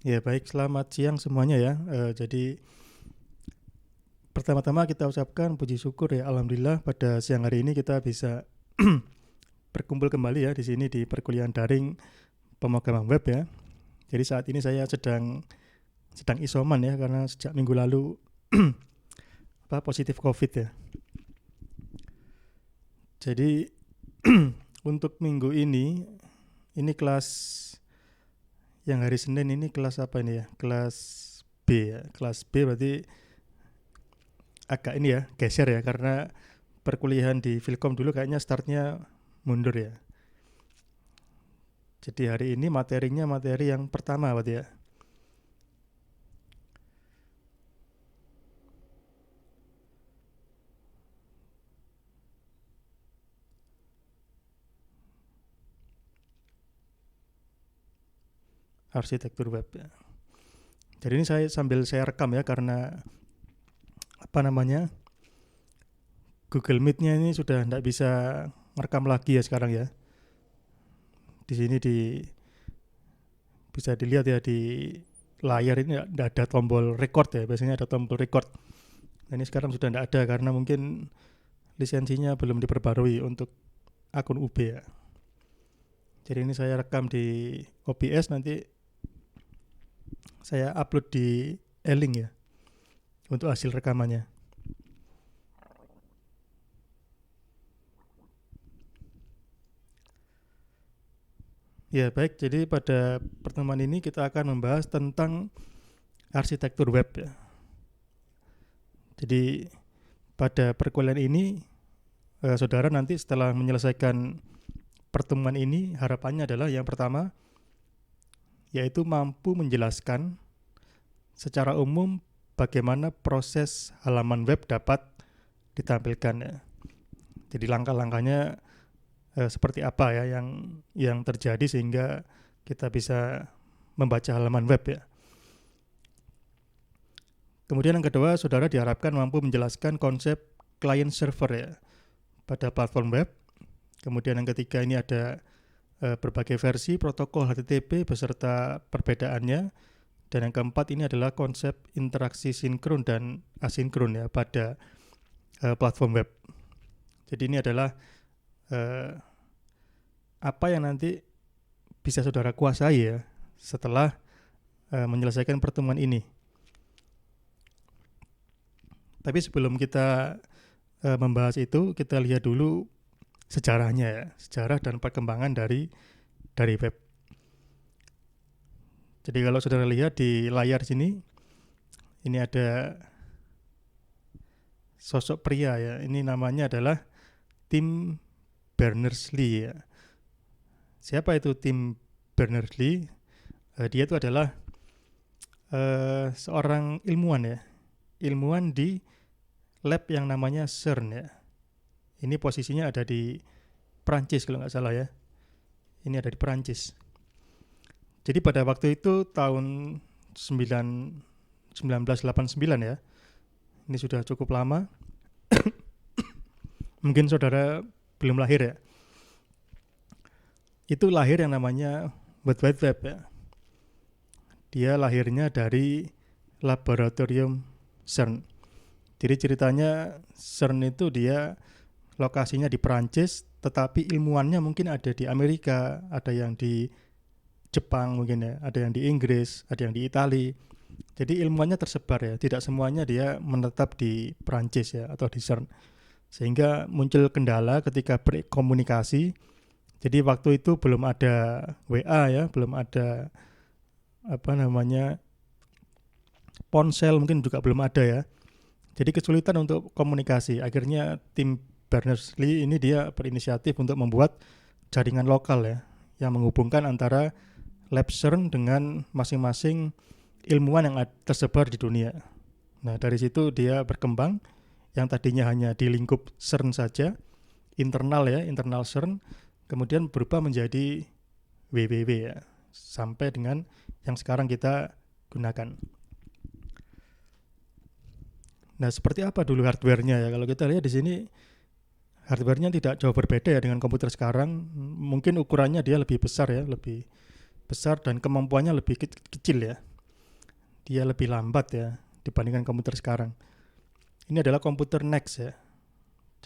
Ya baik, selamat siang semuanya ya. Jadi pertama-tama kita ucapkan puji syukur ya, alhamdulillah pada siang hari ini kita bisa berkumpul kembali ya di sini di perkuliahan daring pemrograman web ya. Jadi saat ini saya sedang isoman ya karena sejak minggu lalu positif COVID ya. Jadi untuk minggu ini kelas yang hari Senin ini kelas apa ini ya? Kelas B ya. Kelas B berarti agak ini ya, geser ya karena perkuliahan di Filkom dulu kayaknya startnya mundur ya. Jadi hari ini materinya materi yang pertama berarti ya. Arsitektur web ya. Jadi ini sambil saya rekam ya karena Google Meet-nya ini sudah tidak bisa merekam lagi ya sekarang ya. Di sini bisa dilihat ya di layar ini tidak ada tombol record ya. Biasanya ada tombol record. Nah, ini sekarang sudah tidak ada karena mungkin lisensinya belum diperbarui untuk akun UB ya. Jadi ini saya rekam di OBS, nanti saya upload di E-Link ya untuk hasil rekamannya. Ya baik, jadi pada pertemuan ini kita akan membahas tentang arsitektur web ya. Jadi pada perkuliahan ini saudara nanti setelah menyelesaikan pertemuan ini harapannya adalah yang pertama yaitu mampu menjelaskan secara umum bagaimana proses halaman web dapat ditampilkan ya. Jadi langkah-langkahnya seperti apa ya yang terjadi sehingga kita bisa membaca halaman web ya. Kemudian yang kedua, saudara diharapkan mampu menjelaskan konsep client server ya pada platform web. Kemudian yang ketiga ini ada berbagai versi protokol HTTP beserta perbedaannya. Dan yang keempat ini adalah konsep interaksi sinkron dan asinkron ya pada platform web. Jadi ini adalah apa yang nanti bisa saudara kuasai ya setelah menyelesaikan pertemuan ini. Tapi sebelum kita membahas itu, kita lihat dulu sejarahnya ya, sejarah dan perkembangan dari web. Jadi kalau saudara lihat di layar sini, ini ada sosok pria ya. Ini namanya adalah Tim Berners-Lee ya. Siapa itu Tim Berners-Lee? Dia itu adalah seorang ilmuwan ya. Ilmuwan di lab yang namanya CERN ya. Ini posisinya ada di Prancis kalau nggak salah ya. Ini ada di Prancis. Jadi pada waktu itu tahun 1989 ya. Ini sudah cukup lama. Mungkin saudara belum lahir ya. Itu lahir yang namanya World Wide Web ya. Dia lahirnya dari laboratorium CERN. Jadi ceritanya CERN itu dia lokasinya di Prancis, tetapi ilmuwannya mungkin ada di Amerika, ada yang di Jepang mungkin ya, ada yang di Inggris, ada yang di Italia. Jadi ilmuwannya tersebar ya, tidak semuanya dia menetap di Prancis ya atau di CERN. Sehingga muncul kendala ketika berkomunikasi. Jadi waktu itu belum ada WA ya, belum ada ponsel mungkin juga belum ada ya. Jadi kesulitan untuk komunikasi. Akhirnya tim Berners-Lee ini dia berinisiatif untuk membuat jaringan lokal ya, yang menghubungkan antara lab CERN dengan masing-masing ilmuwan yang tersebar di dunia. Nah dari situ dia berkembang, yang tadinya hanya di lingkup CERN saja, internal CERN, kemudian berubah menjadi WWW ya, sampai dengan yang sekarang kita gunakan. Nah seperti apa dulu hardware-nya ya? Kalau kita lihat di sini hardware-nya tidak jauh berbeda ya dengan komputer sekarang. Mungkin ukurannya dia lebih besar ya, lebih besar dan kemampuannya lebih kecil ya. dia lebih lambat ya dibandingkan komputer sekarang. Ini adalah komputer NeXT ya.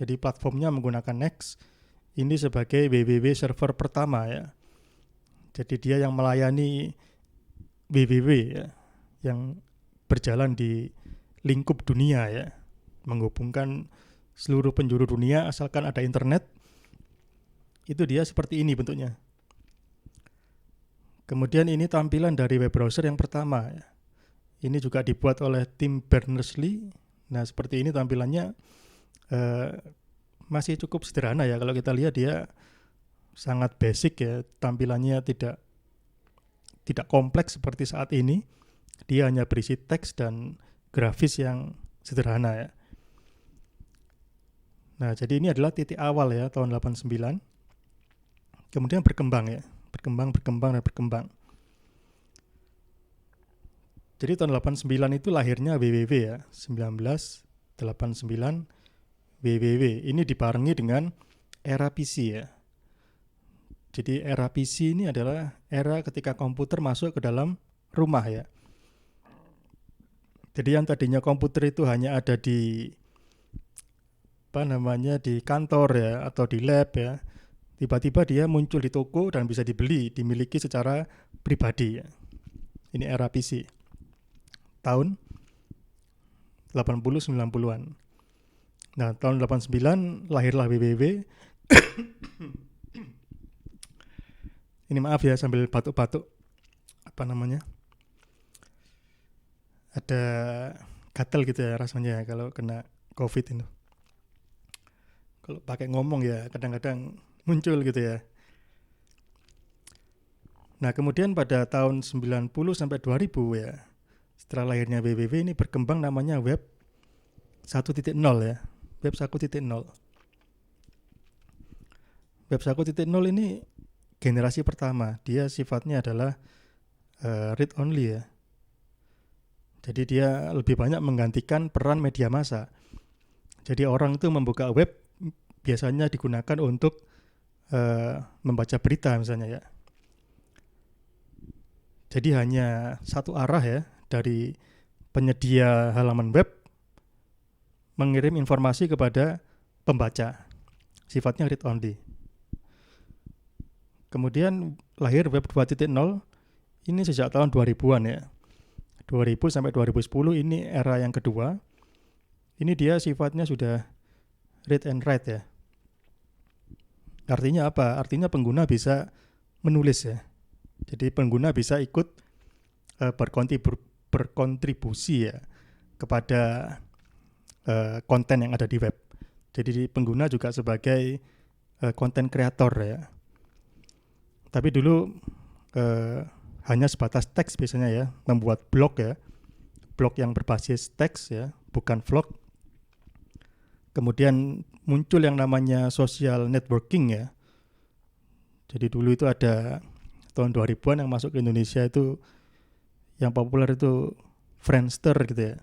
Jadi platformnya menggunakan NeXT ini sebagai WWW server pertama ya. Jadi dia yang melayani WWW ya, yang berjalan di lingkup dunia ya, menghubungkan seluruh penjuru dunia asalkan ada internet. Itu dia seperti ini bentuknya. Kemudian ini tampilan dari web browser yang pertama ya. Ini juga dibuat oleh Tim Berners-Lee. Nah seperti ini tampilannya, masih cukup sederhana ya. Kalau kita lihat dia sangat basic ya, tampilannya tidak kompleks seperti saat ini. Dia hanya berisi teks dan grafis yang sederhana ya. Nah jadi ini adalah titik awal ya, tahun 89. Kemudian berkembang ya, berkembang. Jadi tahun 89 itu lahirnya WWW ya, 1989 WWW. Ini dibarengi dengan era PC ya. Jadi era PC ini adalah era ketika komputer masuk ke dalam rumah ya. Jadi yang tadinya komputer itu hanya ada di di kantor ya atau di lab ya. Tiba-tiba dia muncul di toko dan bisa dibeli, dimiliki secara pribadi ya. Ini era PC. Tahun 80-90-an. Nah, tahun 89 lahirlah WWW. Ini maaf ya sambil batuk-batuk. Ada gatal gitu ya rasanya kalau kena COVID itu. Kalau pakai ngomong ya kadang-kadang muncul gitu ya. Nah, kemudian pada tahun 90 sampai 2000 ya. Setelah lahirnya WWW ini berkembang namanya web 1.0 ya. Web 1.0. Web 1.0 ini generasi pertama. Dia sifatnya adalah read only ya. Jadi dia lebih banyak menggantikan peran media massa. Jadi orang itu membuka web biasanya digunakan untuk membaca berita misalnya ya. Jadi hanya satu arah ya, dari penyedia halaman web mengirim informasi kepada pembaca. Sifatnya read only. Kemudian lahir web 2.0 ini sejak tahun 2000-an ya. 2000 sampai 2010 ini era yang kedua. Ini dia sifatnya sudah read and write ya. Artinya apa? Artinya pengguna bisa menulis ya. Jadi pengguna bisa ikut berkontribusi ya kepada konten yang ada di web. Jadi pengguna juga sebagai konten kreator ya. Tapi dulu hanya sebatas teks biasanya ya, membuat blog ya. Blog yang berbasis teks ya, bukan vlog. Kemudian muncul yang namanya social networking ya. Jadi dulu itu ada tahun 2000-an yang masuk ke Indonesia itu yang populer itu Friendster gitu ya.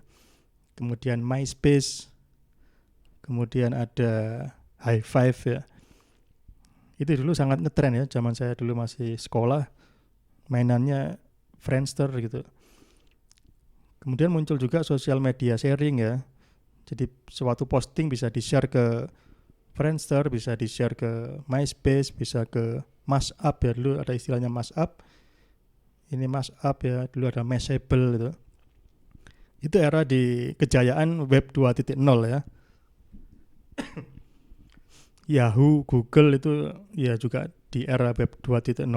Kemudian MySpace. Kemudian ada High Five ya. Itu dulu sangat ngetren ya, zaman saya dulu masih sekolah. Mainannya Friendster gitu. Kemudian muncul juga sosial media sharing ya. Jadi suatu posting bisa di-share ke Friendster, bisa di-share ke MySpace, bisa ke Mashup ya, dulu ada istilahnya Mashup. Ini Mashup ya, dulu ada Mashable gitu. Itu era di kejayaan web 2.0 ya. Yahoo, Google itu ya juga di era web 2.0.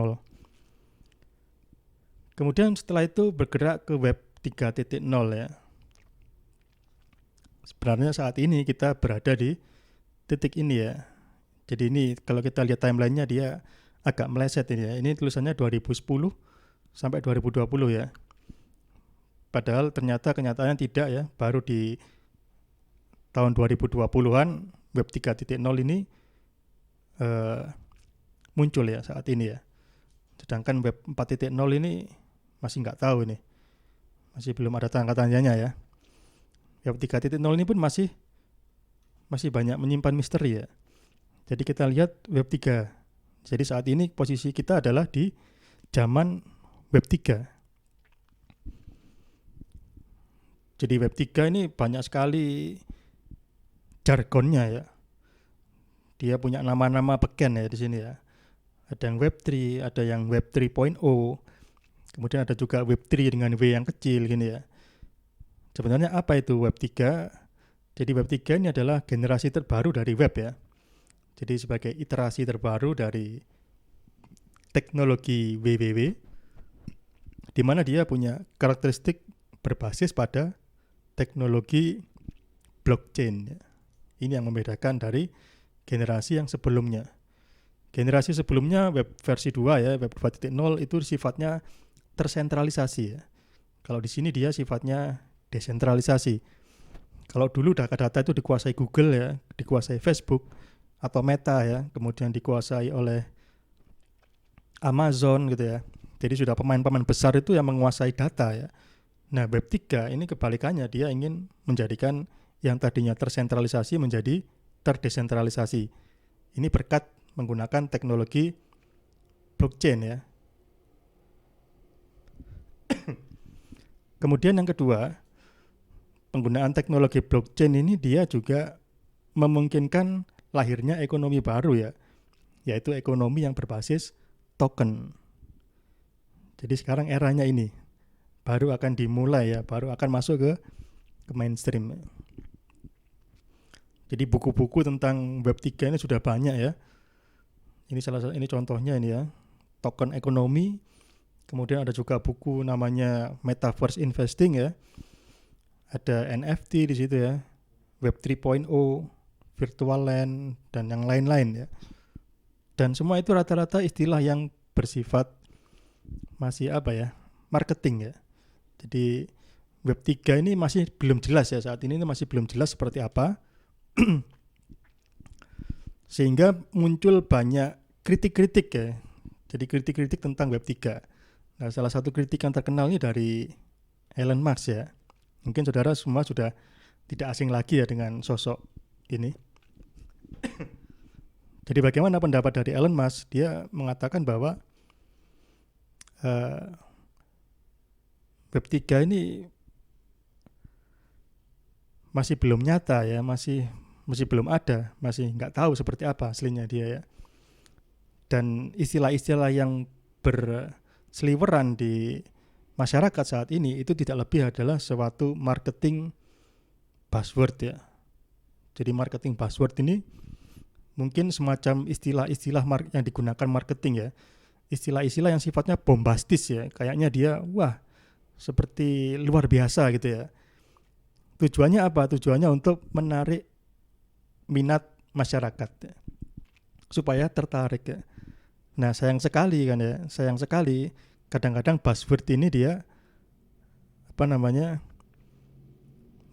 Kemudian setelah itu bergerak ke web 3.0 ya. Sebenarnya saat ini kita berada di titik ini ya. Jadi ini kalau kita lihat timelinenya dia agak meleset ini ya. Ini tulisannya 2010 sampai 2020 ya. Padahal ternyata kenyataannya tidak ya. Baru di tahun 2020-an web 3.0 ini muncul ya saat ini ya. Sedangkan web 4.0 ini masih nggak tahu ini. Masih belum ada tanda tanyanya ya. Web 3.0 ini pun masih banyak menyimpan misteri ya. Jadi kita lihat web 3. Jadi saat ini posisi kita adalah di zaman web 3. Jadi Web 3 ini banyak sekali jargonnya ya. Dia punya nama-nama beken ya di sini ya. Ada yang Web 3, ada yang Web 3.0, kemudian ada juga Web 3 dengan W yang kecil gini ya. Sebenarnya apa itu Web 3? Jadi Web 3 ini adalah generasi terbaru dari web ya. Jadi sebagai iterasi terbaru dari teknologi WWW, di mana dia punya karakteristik berbasis pada teknologi blockchain ya. Ini yang membedakan dari generasi yang sebelumnya. Generasi sebelumnya web versi 2 ya, web 2.0 itu sifatnya tersentralisasi ya. Kalau di sini dia sifatnya desentralisasi. Kalau dulu data-data itu dikuasai Google ya, dikuasai Facebook atau Meta ya, kemudian dikuasai oleh Amazon gitu ya. Jadi sudah pemain-pemain besar itu yang menguasai data ya. Nah, Web 3 ini kebalikannya, dia ingin menjadikan yang tadinya tersentralisasi menjadi terdesentralisasi. Ini berkat menggunakan teknologi blockchain ya. Kemudian yang kedua, penggunaan teknologi blockchain ini dia juga memungkinkan lahirnya ekonomi baru ya, yaitu ekonomi yang berbasis token. Jadi sekarang eranya ini baru akan dimulai ya, baru akan masuk ke mainstream. Jadi buku-buku tentang Web 3 ini sudah banyak ya. Ini contohnya ini ya, token ekonomi. Kemudian ada juga buku namanya Metaverse Investing ya. Ada NFT di situ ya, Web 3.0, Virtual Land dan yang lain-lain ya. Dan semua itu rata-rata istilah yang bersifat masih marketing ya. Jadi Web 3 ini masih belum jelas ya, saat ini masih belum jelas seperti apa. Sehingga muncul banyak kritik-kritik ya. Jadi kritik-kritik tentang Web 3. Nah, salah satu kritik yang terkenal ini dari Elon Musk ya. Mungkin saudara semua sudah tidak asing lagi ya dengan sosok ini. Jadi bagaimana pendapat dari Elon Musk? Dia mengatakan bahwa Web 3 ini masih belum nyata ya, masih belum ada, masih nggak tahu seperti apa aslinya dia ya. Dan istilah-istilah yang berseliweran di masyarakat saat ini itu tidak lebih adalah suatu marketing buzzword ya. Jadi marketing buzzword ini mungkin semacam istilah-istilah yang digunakan marketing ya. Istilah-istilah yang sifatnya bombastis ya. Kayaknya dia seperti luar biasa gitu ya. Tujuannya apa? Tujuannya untuk menarik minat masyarakat ya, supaya tertarik ya. Nah, sayang sekali kadang-kadang buzzword ini dia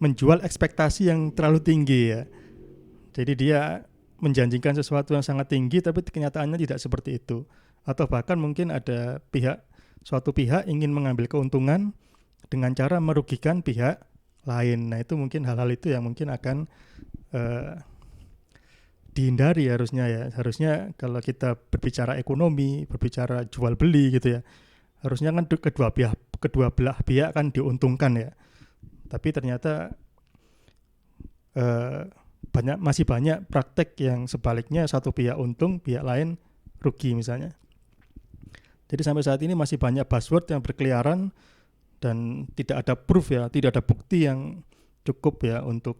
menjual ekspektasi yang terlalu tinggi ya. Jadi dia menjanjikan sesuatu yang sangat tinggi tapi kenyataannya tidak seperti itu. Atau bahkan mungkin ada suatu pihak ingin mengambil keuntungan dengan cara merugikan pihak lain. Nah, itu mungkin hal-hal itu yang mungkin akan dihindari harusnya ya. Harusnya kalau kita berbicara ekonomi, berbicara jual beli gitu ya, harusnya kan kedua belah pihak kan diuntungkan ya. Tapi ternyata masih banyak praktek yang sebaliknya, satu pihak untung, pihak lain rugi misalnya. Jadi sampai saat ini masih banyak buzzword yang berkeliaran dan tidak ada proof ya, tidak ada bukti yang cukup ya untuk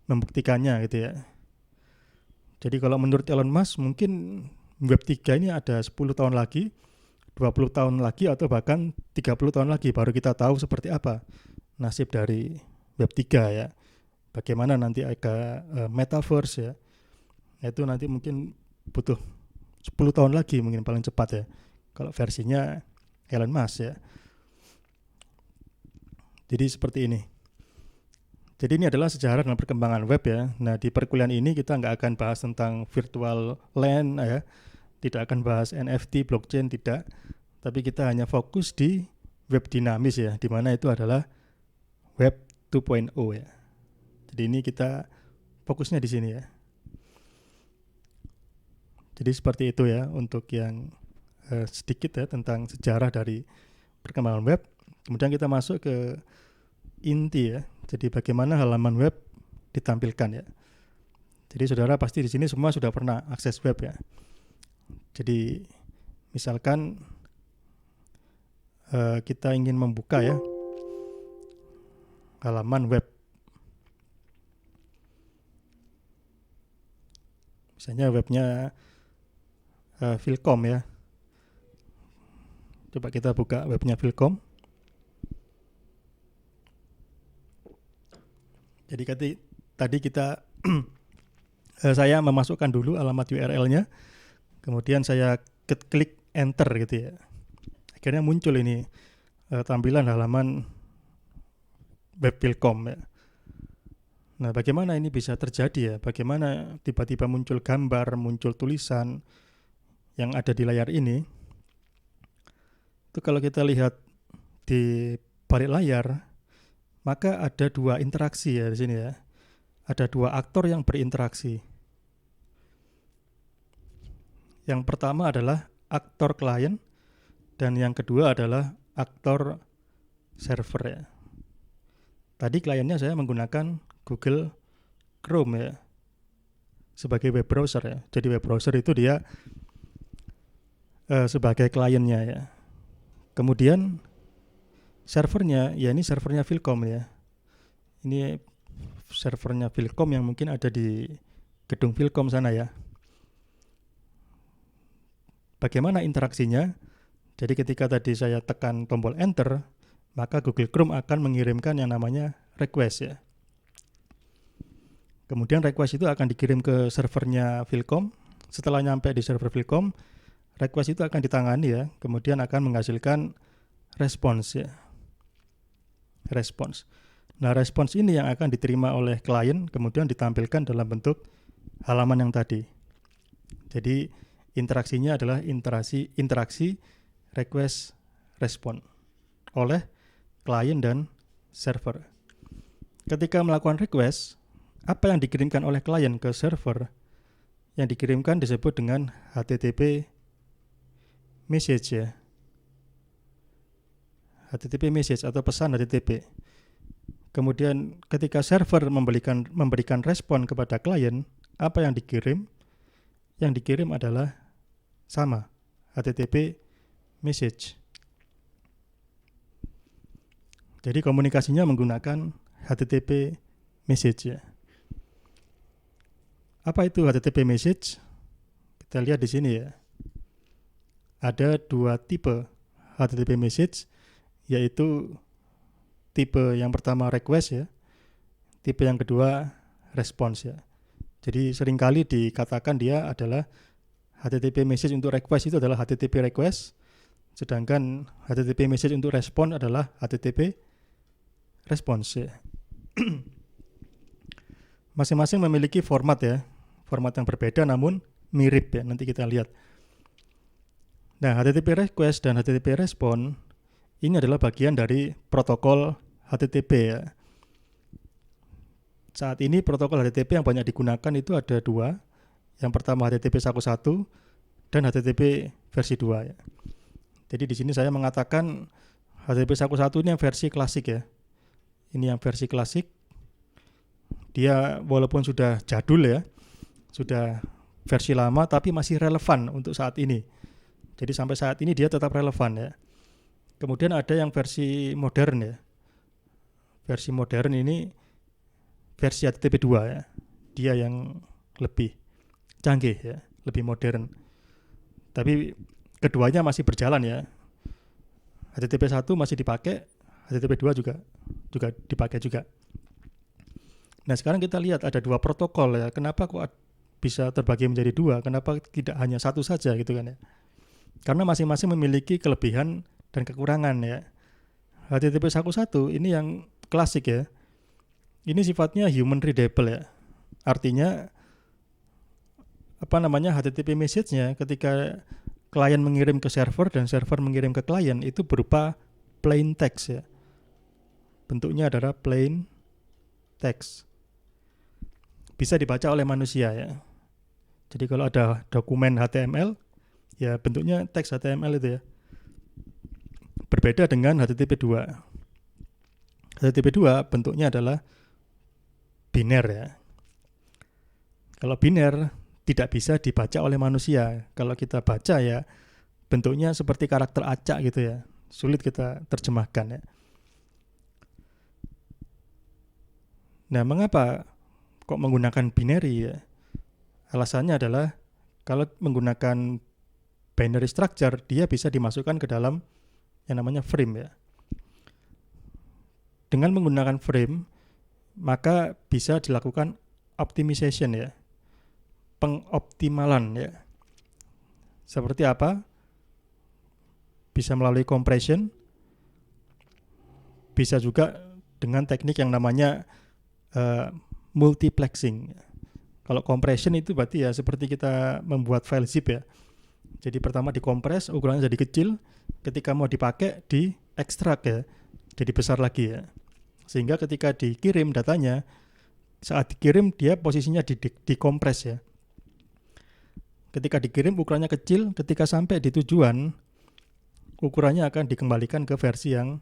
membuktikannya gitu ya. Jadi kalau menurut Elon Musk mungkin Web 3 ini ada 10 tahun lagi, 20 tahun lagi atau bahkan 30 tahun lagi baru kita tahu seperti apa nasib dari Web 3 ya. Bagaimana nanti metaverse ya. Itu nanti mungkin butuh 10 tahun lagi mungkin paling cepat ya. Kalau versinya Elon Musk ya. Jadi seperti ini. Jadi ini adalah sejarah dan perkembangan web ya. Nah, di perkuliahan ini kita nggak akan bahas tentang virtual land ya. Tidak akan bahas NFT, blockchain, tidak. Tapi kita hanya fokus di web dinamis ya, di mana itu adalah web 2.0 ya. Jadi ini kita fokusnya di sini ya. Jadi seperti itu ya untuk yang sedikit ya tentang sejarah dari perkembangan web. Kemudian kita masuk ke inti ya. Jadi bagaimana halaman web ditampilkan ya. Jadi saudara pasti di sini semua sudah pernah akses web ya. Jadi misalkan kita ingin membuka ya halaman web. Misalnya webnya Philcom ya. Coba kita buka webnya Philcom. Jadi tadi kita saya memasukkan dulu alamat URL-nya, kemudian saya klik enter gitu ya. Akhirnya muncul ini tampilan halaman web Philcom ya. Nah, bagaimana ini bisa terjadi ya? Bagaimana tiba-tiba muncul gambar, muncul tulisan yang ada di layar ini? Itu kalau kita lihat di balik layar, maka ada dua interaksi ya di sini ya. Ada dua aktor yang berinteraksi. Yang pertama adalah aktor klien dan yang kedua adalah aktor server ya. Tadi kliennya saya menggunakan Google Chrome ya sebagai web browser ya. Jadi web browser itu dia sebagai kliennya ya. Kemudian servernya, ya ini servernya Philcom ya. Ini servernya Philcom yang mungkin ada di gedung Philcom sana ya. Bagaimana interaksinya? Jadi ketika tadi saya tekan tombol enter, maka Google Chrome akan mengirimkan yang namanya request ya. Kemudian request itu akan dikirim ke servernya Philcom. Setelah nyampe di server Philcom, request itu akan ditangani ya. Kemudian akan menghasilkan response ya. Response. Nah, response ini yang akan diterima oleh klien, kemudian ditampilkan dalam bentuk halaman yang tadi. Jadi interaksinya adalah interaksi request respon oleh klien dan server. Ketika melakukan request, apa yang dikirimkan oleh klien ke server? Yang dikirimkan disebut dengan HTTP message ya. HTTP message atau pesan HTTP. Kemudian ketika server memberikan respon kepada klien, apa yang dikirim? Yang dikirim adalah sama, HTTP message. Jadi komunikasinya menggunakan HTTP message ya. Apa itu HTTP message? Kita lihat di sini ya. Ada dua tipe HTTP message, yaitu tipe yang pertama request ya, tipe yang kedua response ya. Jadi seringkali dikatakan dia adalah HTTP message untuk request itu adalah HTTP request, sedangkan HTTP message untuk respon adalah HTTP response ya. Masing-masing memiliki format ya, format yang berbeda namun mirip ya, nanti kita lihat. Nah, HTTP request dan HTTP respon ini adalah bagian dari protokol HTTP ya. Saat ini protokol HTTP yang banyak digunakan itu ada dua. Yang pertama HTTP 1.1 dan HTTP versi 2 ya. Jadi di sini saya mengatakan HTTP 1.1 ini yang versi klasik ya. Ini yang versi klasik. Dia walaupun sudah jadul ya, sudah versi lama tapi masih relevan untuk saat ini. Jadi sampai saat ini dia tetap relevan ya. Kemudian ada yang versi modern ya. Versi modern ini versi HTTP 2 ya. Dia yang lebih canggih ya, lebih modern. Tapi keduanya masih berjalan ya. HTTP 1 masih dipakai, HTTP 2 juga dipakai juga. Nah, sekarang kita lihat ada dua protokol ya. Kenapa kok bisa terbagi menjadi dua? Kenapa tidak hanya satu saja gitu kan ya? Karena masing-masing memiliki kelebihan dan kekurangan ya. HTTP 1.1 ini yang klasik ya. Ini sifatnya human readable ya. Artinya HTTP message-nya ketika klien mengirim ke server dan server mengirim ke klien itu berupa plain text ya. Bentuknya adalah plain text. Bisa dibaca oleh manusia ya. Jadi kalau ada dokumen HTML ya bentuknya teks HTML itu ya. Berbeda dengan HTTP 2. HTTP2 bentuknya adalah biner ya. Kalau biner tidak bisa dibaca oleh manusia. Kalau kita baca ya bentuknya seperti karakter acak gitu ya. Sulit kita terjemahkan ya. Nah, mengapa kok menggunakan binary ya? Alasannya adalah kalau menggunakan binary structure, dia bisa dimasukkan ke dalam yang namanya frame ya. Dengan menggunakan frame, maka bisa dilakukan optimization ya, pengoptimalan ya. Seperti apa? Bisa melalui compression, bisa juga dengan teknik yang namanya multiplexing. Kalau compression itu berarti ya seperti kita membuat file zip ya. Jadi pertama dikompres, ukurannya jadi kecil, ketika mau dipakai diekstrak ya, jadi besar lagi ya. Sehingga ketika dikirim datanya, saat dikirim dia posisinya dikompres ya. Ketika dikirim ukurannya kecil, ketika sampai di tujuan, ukurannya akan dikembalikan ke versi yang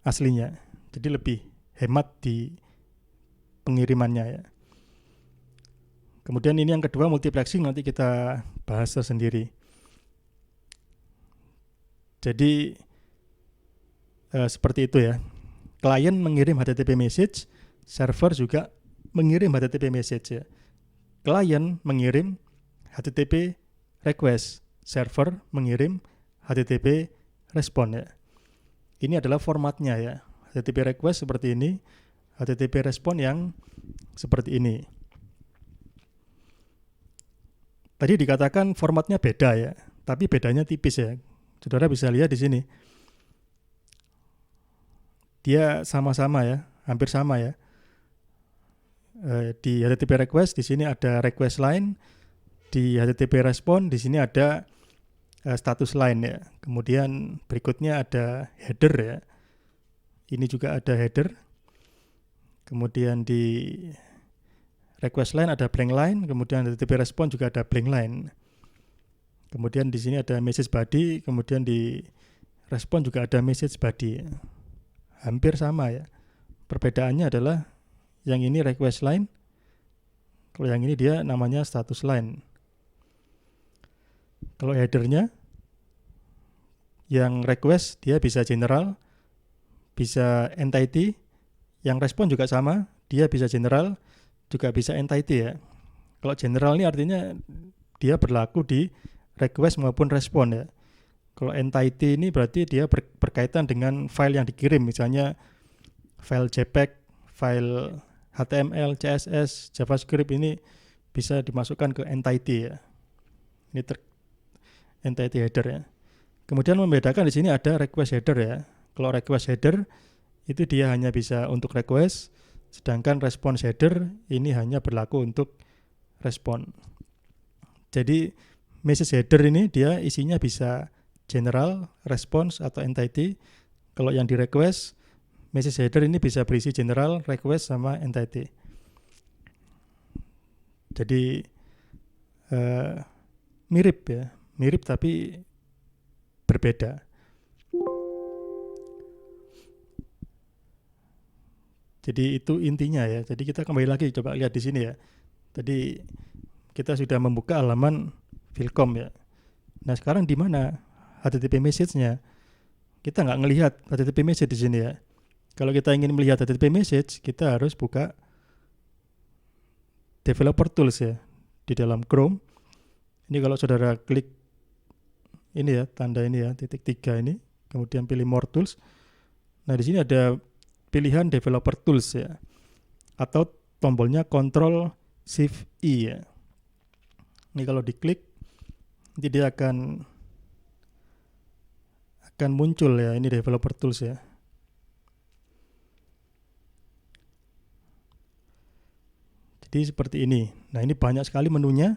aslinya. Jadi lebih hemat di pengirimannya ya. Kemudian ini yang kedua, multiplexing, nanti kita bahas tersendiri. Jadi seperti itu ya. Klien mengirim HTTP message, server juga mengirim HTTP message ya. Klien mengirim HTTP request, server mengirim HTTP respon ya. Ini adalah formatnya ya. HTTP request seperti ini, HTTP respon yang seperti ini. Tadi dikatakan formatnya beda ya, tapi bedanya tipis ya. Saudara bisa lihat di sini. Dia sama-sama ya, hampir sama ya. Di HTTP request di sini ada request line, di HTTP respon di sini ada status line ya. Kemudian berikutnya ada header ya. Ini juga ada header. Kemudian di request line ada blank line, kemudian HTTP respon juga ada blank line. Kemudian di sini ada message body, kemudian di respon juga ada message body. Hampir sama ya. Perbedaannya adalah yang ini request line, kalau yang ini dia namanya status line. Kalau headernya, yang request dia bisa general, bisa entity, yang respon juga sama, dia bisa general, juga bisa entity ya. Kalau general ini artinya dia berlaku di request maupun respon ya. Kalau entity ini berarti dia berkaitan dengan file yang dikirim, misalnya file JPEG, file HTML, CSS, JavaScript ini bisa dimasukkan ke entity ya. Ini entity header ya. Kemudian membedakan di sini ada request header ya. Kalau request header itu dia hanya bisa untuk request, sedangkan response header ini hanya berlaku untuk respon. Jadi message header ini dia isinya bisa general, response atau entity. Kalau yang di request, message header ini bisa berisi general, request sama entity. Jadi mirip ya, mirip tapi berbeda. Jadi itu intinya ya. Jadi kita kembali lagi coba lihat di sini ya. Tadi kita sudah membuka halaman Filcom ya. Nah sekarang di mana HTTP message-nya? Kita nggak ngelihat HTTP message di sini ya. Kalau kita ingin melihat HTTP message, kita harus buka Developer Tools ya di dalam Chrome. Ini kalau saudara klik ini ya, tanda ini ya, titik 3 ini, kemudian pilih More Tools. Nah di sini ada pilihan Developer Tools ya, atau tombolnya Ctrl Shift I ya. Ini kalau diklik, nanti dia akan muncul ya, ini Developer Tools ya. Jadi seperti ini. Nah ini banyak sekali menunya.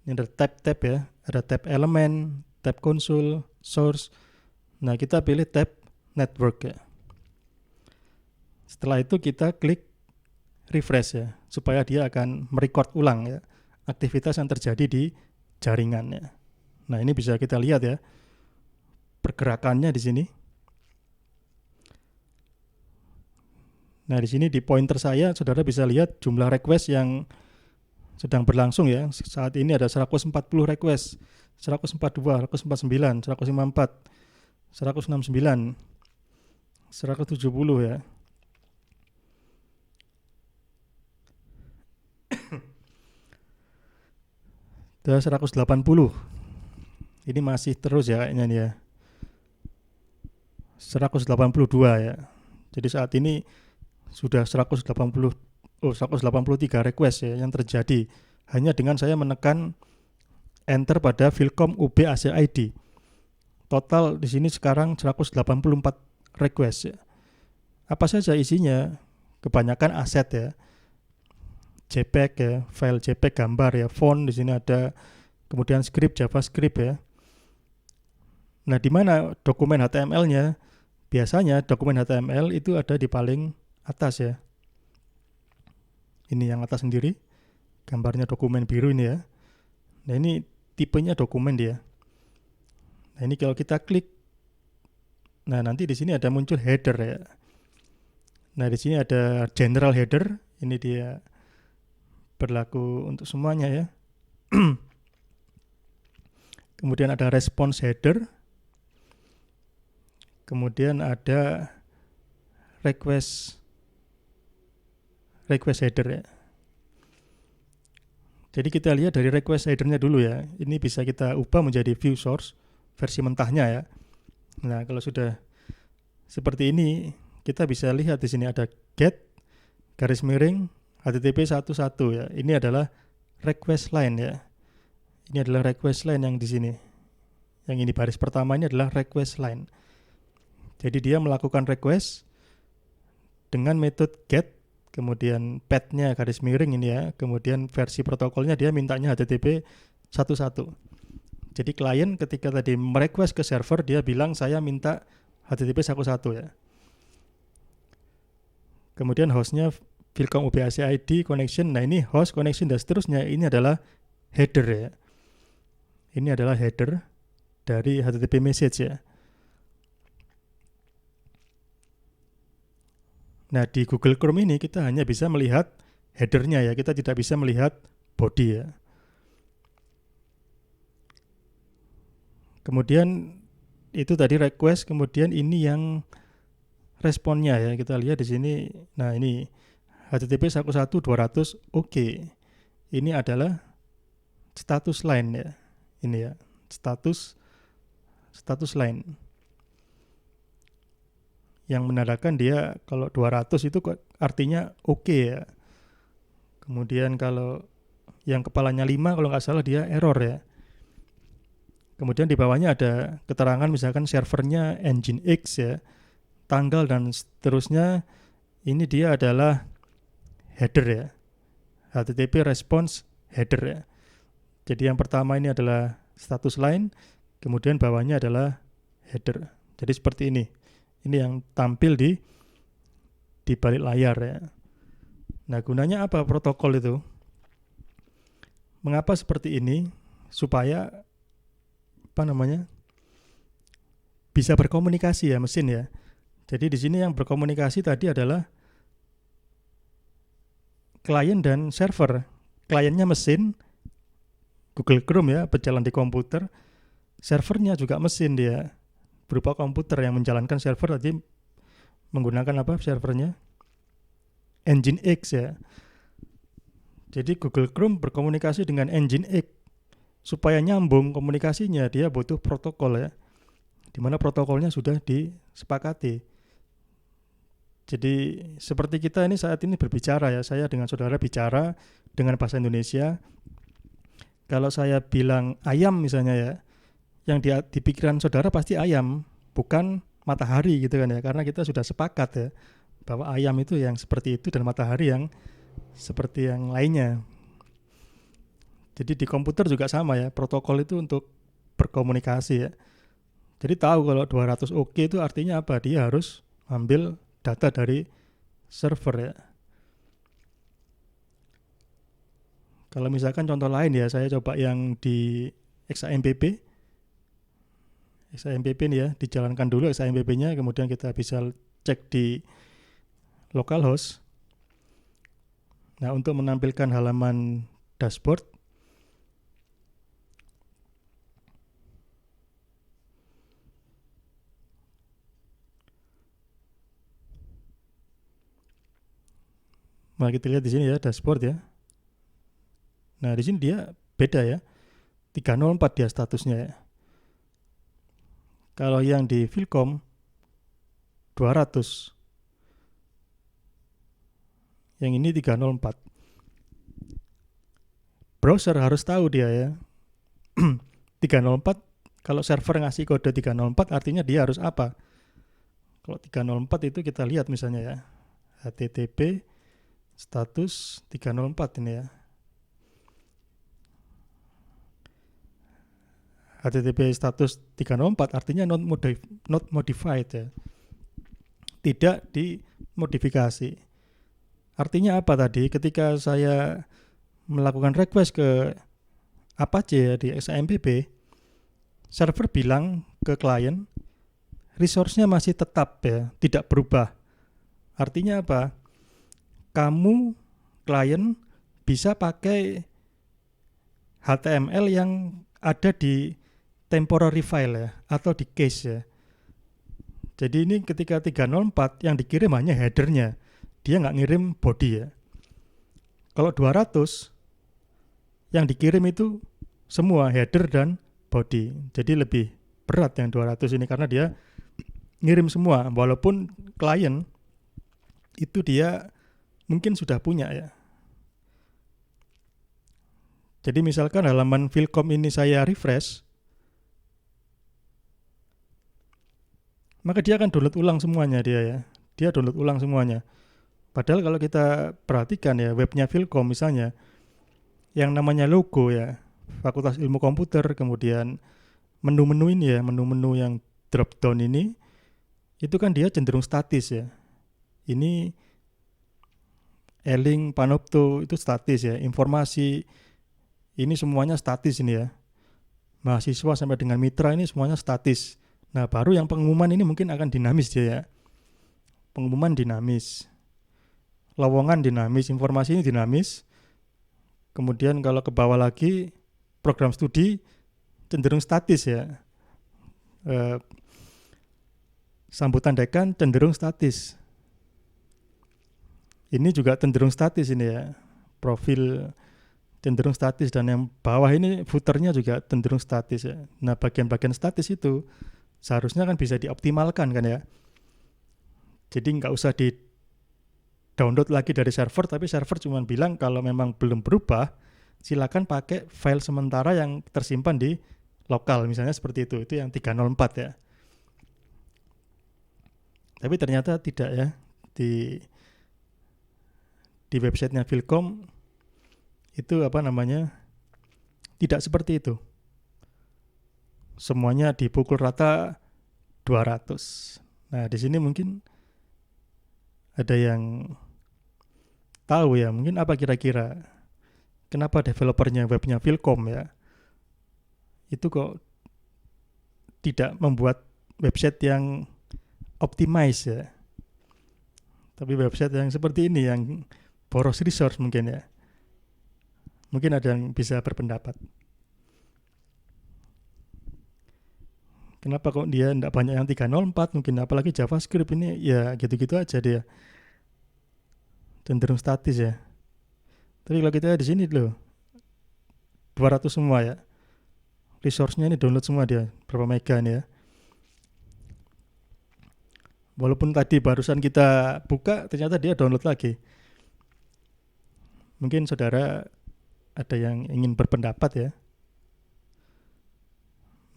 Ini ada tab-tab ya, ada tab elemen, tab console, source. Nah kita pilih tab network ya. Setelah itu kita klik refresh ya, supaya dia akan merecord ulang ya aktivitas yang terjadi di jaringannya. Nah ini bisa kita lihat ya pergerakannya di sini. Nah, di sini di pointer saya saudara bisa lihat jumlah request yang sedang berlangsung ya. Saat ini ada 140 request, 142, 149, 154, 169, 170 ya. Ada 180. Ini masih terus ya kayaknya nih ya. 182 ya. Jadi saat ini sudah 183 request ya yang terjadi hanya dengan saya menekan enter pada Philcom UB AC ID. Total di sini sekarang 184 request ya. Apa saja isinya? Kebanyakan aset ya. JPEG ya, file JPEG gambar ya, font di sini ada, kemudian script JavaScript ya. Nah, di mana dokumen HTML-nya? Biasanya dokumen HTML itu ada di paling atas ya. Ini yang atas sendiri, gambarnya dokumen biru ini ya. Nah, ini tipenya dokumen dia. Nah, ini kalau kita klik, nah nanti di sini ada muncul header ya. Nah, di sini ada general header, ini dia berlaku untuk semuanya ya. Kemudian ada response header. Kemudian ada request header ya. Jadi kita lihat dari request header-nya dulu ya. Ini bisa kita ubah menjadi view source versi mentahnya ya. Nah, kalau sudah seperti ini, kita bisa lihat di sini ada get garis miring HTTP 11 ya. Ini adalah request line ya. Ini adalah request line yang di sini. Yang ini baris pertama ini adalah request line. Jadi dia melakukan request dengan metode get, kemudian path-nya garis miring ini ya, kemudian versi protokolnya dia mintanya HTTP 11. Jadi klien ketika tadi merequest ke server, dia bilang saya minta HTTP 11 ya. Kemudian hostnya Philcom UBAC ID connection. Nah, ini host connection dan seterusnya. Ini adalah header ya. Ini adalah header dari HTTP message ya. Nah, di Google Chrome ini kita hanya bisa melihat headernya ya, kita tidak bisa melihat body ya. Kemudian itu tadi request, kemudian ini yang responnya ya, kita lihat di sini. Nah, ini HTTP 11200 oke. Ini adalah status line ya. Ini ya, status line. Yang menandakan dia kalau 200 itu artinya oke ya. Kemudian kalau yang kepalanya 5 kalau nggak salah dia error ya. Kemudian di bawahnya ada keterangan misalkan servernya Nginx ya, tanggal dan seterusnya. Ini dia adalah header ya, HTTP response header ya. Jadi yang pertama ini adalah status line, kemudian bawahnya adalah header. Jadi seperti ini. Ini yang tampil di balik layar ya. Nah, gunanya apa protokol itu? Mengapa seperti ini? Supaya bisa berkomunikasi ya mesin ya. Jadi di sini yang berkomunikasi tadi adalah klien dan server. Kliennya mesin Google Chrome ya, berjalan di komputer. Servernya juga mesin dia, berupa komputer yang menjalankan server tadi menggunakan apa servernya? Nginx ya. Jadi Google Chrome berkomunikasi dengan Nginx. Supaya nyambung komunikasinya dia butuh protokol ya, di mana protokolnya sudah disepakati. Jadi seperti kita ini saat ini berbicara ya, saya dengan saudara bicara dengan bahasa Indonesia. Kalau saya bilang ayam misalnya ya, yang di pikiran saudara pasti ayam, bukan matahari gitu kan ya, karena kita sudah sepakat ya bahwa ayam itu yang seperti itu dan matahari yang seperti yang lainnya. Jadi di komputer juga sama ya, protokol itu untuk berkomunikasi ya. Jadi tahu kalau 200 oke itu artinya apa? Dia harus ambil data dari server ya. Kalau misalkan contoh lain ya, saya coba yang di XAMPP. XAMPP ini ya, dijalankan dulu XAMPP-nya, kemudian kita bisa cek di localhost. Nah, untuk menampilkan halaman dashboard, nah kita lihat di sini ya dashboard ya. Nah, di sini dia beda ya. 304 dia statusnya ya. Kalau yang di Philcom 200. Yang ini 304. Browser harus tahu dia ya. 304, kalau server ngasih kode 304 artinya dia harus apa? Kalau 304 itu kita lihat misalnya ya. HTTP status 304 ini ya. HTTP status 304 artinya not modified ya. Tidak dimodifikasi. Artinya apa tadi? Ketika saya melakukan request ke Apache ya di XAMPP, server bilang ke klien, resource-nya masih tetap ya, tidak berubah. Artinya apa? Kamu, klien, bisa pakai HTML yang ada di temporary file ya, atau di cache ya. Jadi ini ketika 304 yang dikirim hanya header-nya. Dia nggak ngirim body ya. Kalau 200 yang dikirim itu semua header dan body. Jadi lebih berat yang 200 ini karena dia ngirim semua. Walaupun klien itu dia mungkin sudah punya ya. Jadi misalkan halaman Philcom ini saya refresh, maka dia akan download ulang semuanya dia ya. Dia download ulang semuanya. Padahal kalau kita perhatikan ya webnya Philcom misalnya, yang namanya logo ya, Fakultas Ilmu Komputer, kemudian menu-menu ini ya, menu-menu yang drop down ini, itu kan dia cenderung statis ya. Ini e-link, panopto itu statis ya, informasi ini semuanya statis ini ya. Mahasiswa sampai dengan mitra ini semuanya statis. Nah baru yang pengumuman ini mungkin akan dinamis dia ya. Pengumuman dinamis. Lowongan dinamis, informasi ini dinamis. Kemudian kalau ke bawah lagi, program studi cenderung statis ya. Sambutan dekan cenderung statis. Ini juga cenderung statis ini ya. Profil cenderung statis dan yang bawah ini footernya juga cenderung statis ya. Nah bagian-bagian statis itu seharusnya kan bisa dioptimalkan kan ya. Jadi nggak usah di download lagi dari server, tapi server cuma bilang kalau memang belum berubah, silakan pakai file sementara yang tersimpan di lokal, misalnya seperti itu yang 304 ya. Tapi ternyata tidak ya, di websitenya Philcom itu tidak seperti itu. Semuanya dipukul rata 200. Nah di sini mungkin ada yang tahu ya, mungkin apa kira-kira kenapa developernya webnya Philcom ya itu kok tidak membuat website yang optimize ya, tapi website yang seperti ini yang boros resource mungkin ya. Mungkin ada yang bisa berpendapat kenapa kok dia tidak banyak yang 304, mungkin apalagi JavaScript ini ya gitu-gitu aja dia, cenderung statis ya. Tapi kalau kita di sini loh 200 semua ya. Resource-nya ini download semua dia, berapa mega nih ya. Walaupun tadi barusan kita buka ternyata dia download lagi. Mungkin saudara ada yang ingin berpendapat ya.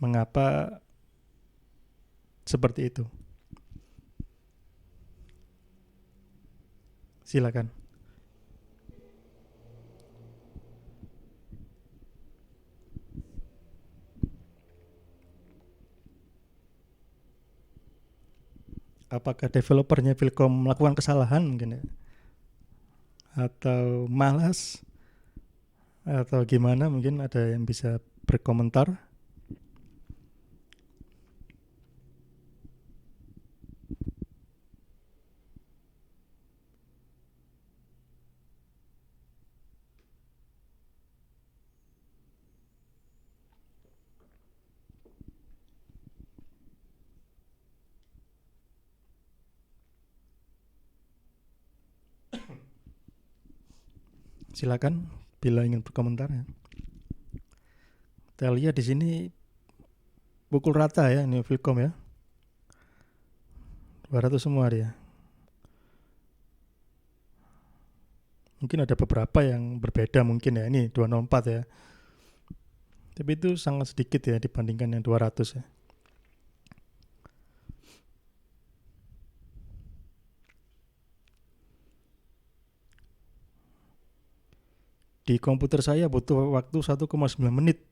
Mengapa seperti itu? Silakan. Apakah developernya Philcom melakukan kesalahan mungkin ya? Atau malas? Atau gimana? Mungkin ada yang bisa berkomentar. Silakan bila ingin berkomentar ya. Kita lihat di sini pukul rata ya ini Vilcom ya. 200 semua dia. Mungkin ada beberapa yang berbeda mungkin ya. Ini 204 ya. Tapi itu sangat sedikit ya dibandingkan yang 200 ya. Di komputer saya butuh waktu 1,9 menit.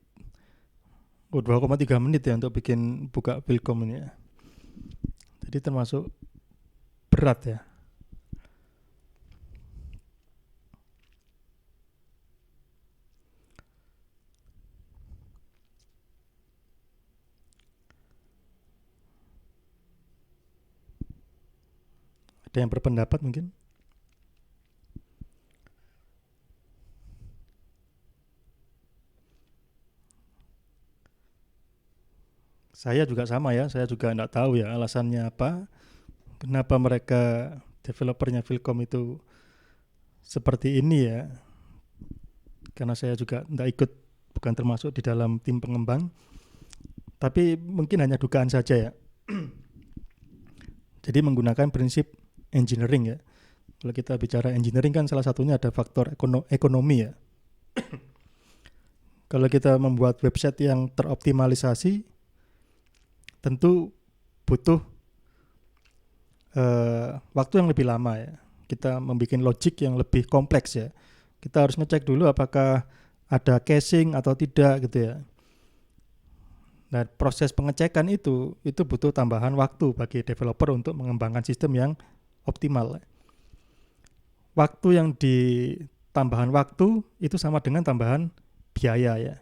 2,3 menit ya untuk bikin buka Vilcom ini ya. Jadi termasuk berat ya. Ada yang berpendapat mungkin? Saya juga sama ya, saya juga enggak tahu ya alasannya apa. Kenapa mereka developernya Vilcom itu seperti ini ya. Karena saya juga enggak ikut, bukan termasuk di dalam tim pengembang. Tapi mungkin hanya dugaan saja ya. Jadi menggunakan prinsip engineering ya. Kalau kita bicara engineering kan salah satunya ada faktor ekonomi ya. Kalau kita membuat website yang teroptimalisasi, tentu butuh waktu yang lebih lama ya. Kita membuat logik yang lebih kompleks ya. Kita harus ngecek dulu apakah ada caching atau tidak gitu ya. Nah, proses pengecekan itu butuh tambahan waktu bagi developer untuk mengembangkan sistem yang optimal. Waktu yang tambahan waktu itu sama dengan tambahan biaya ya.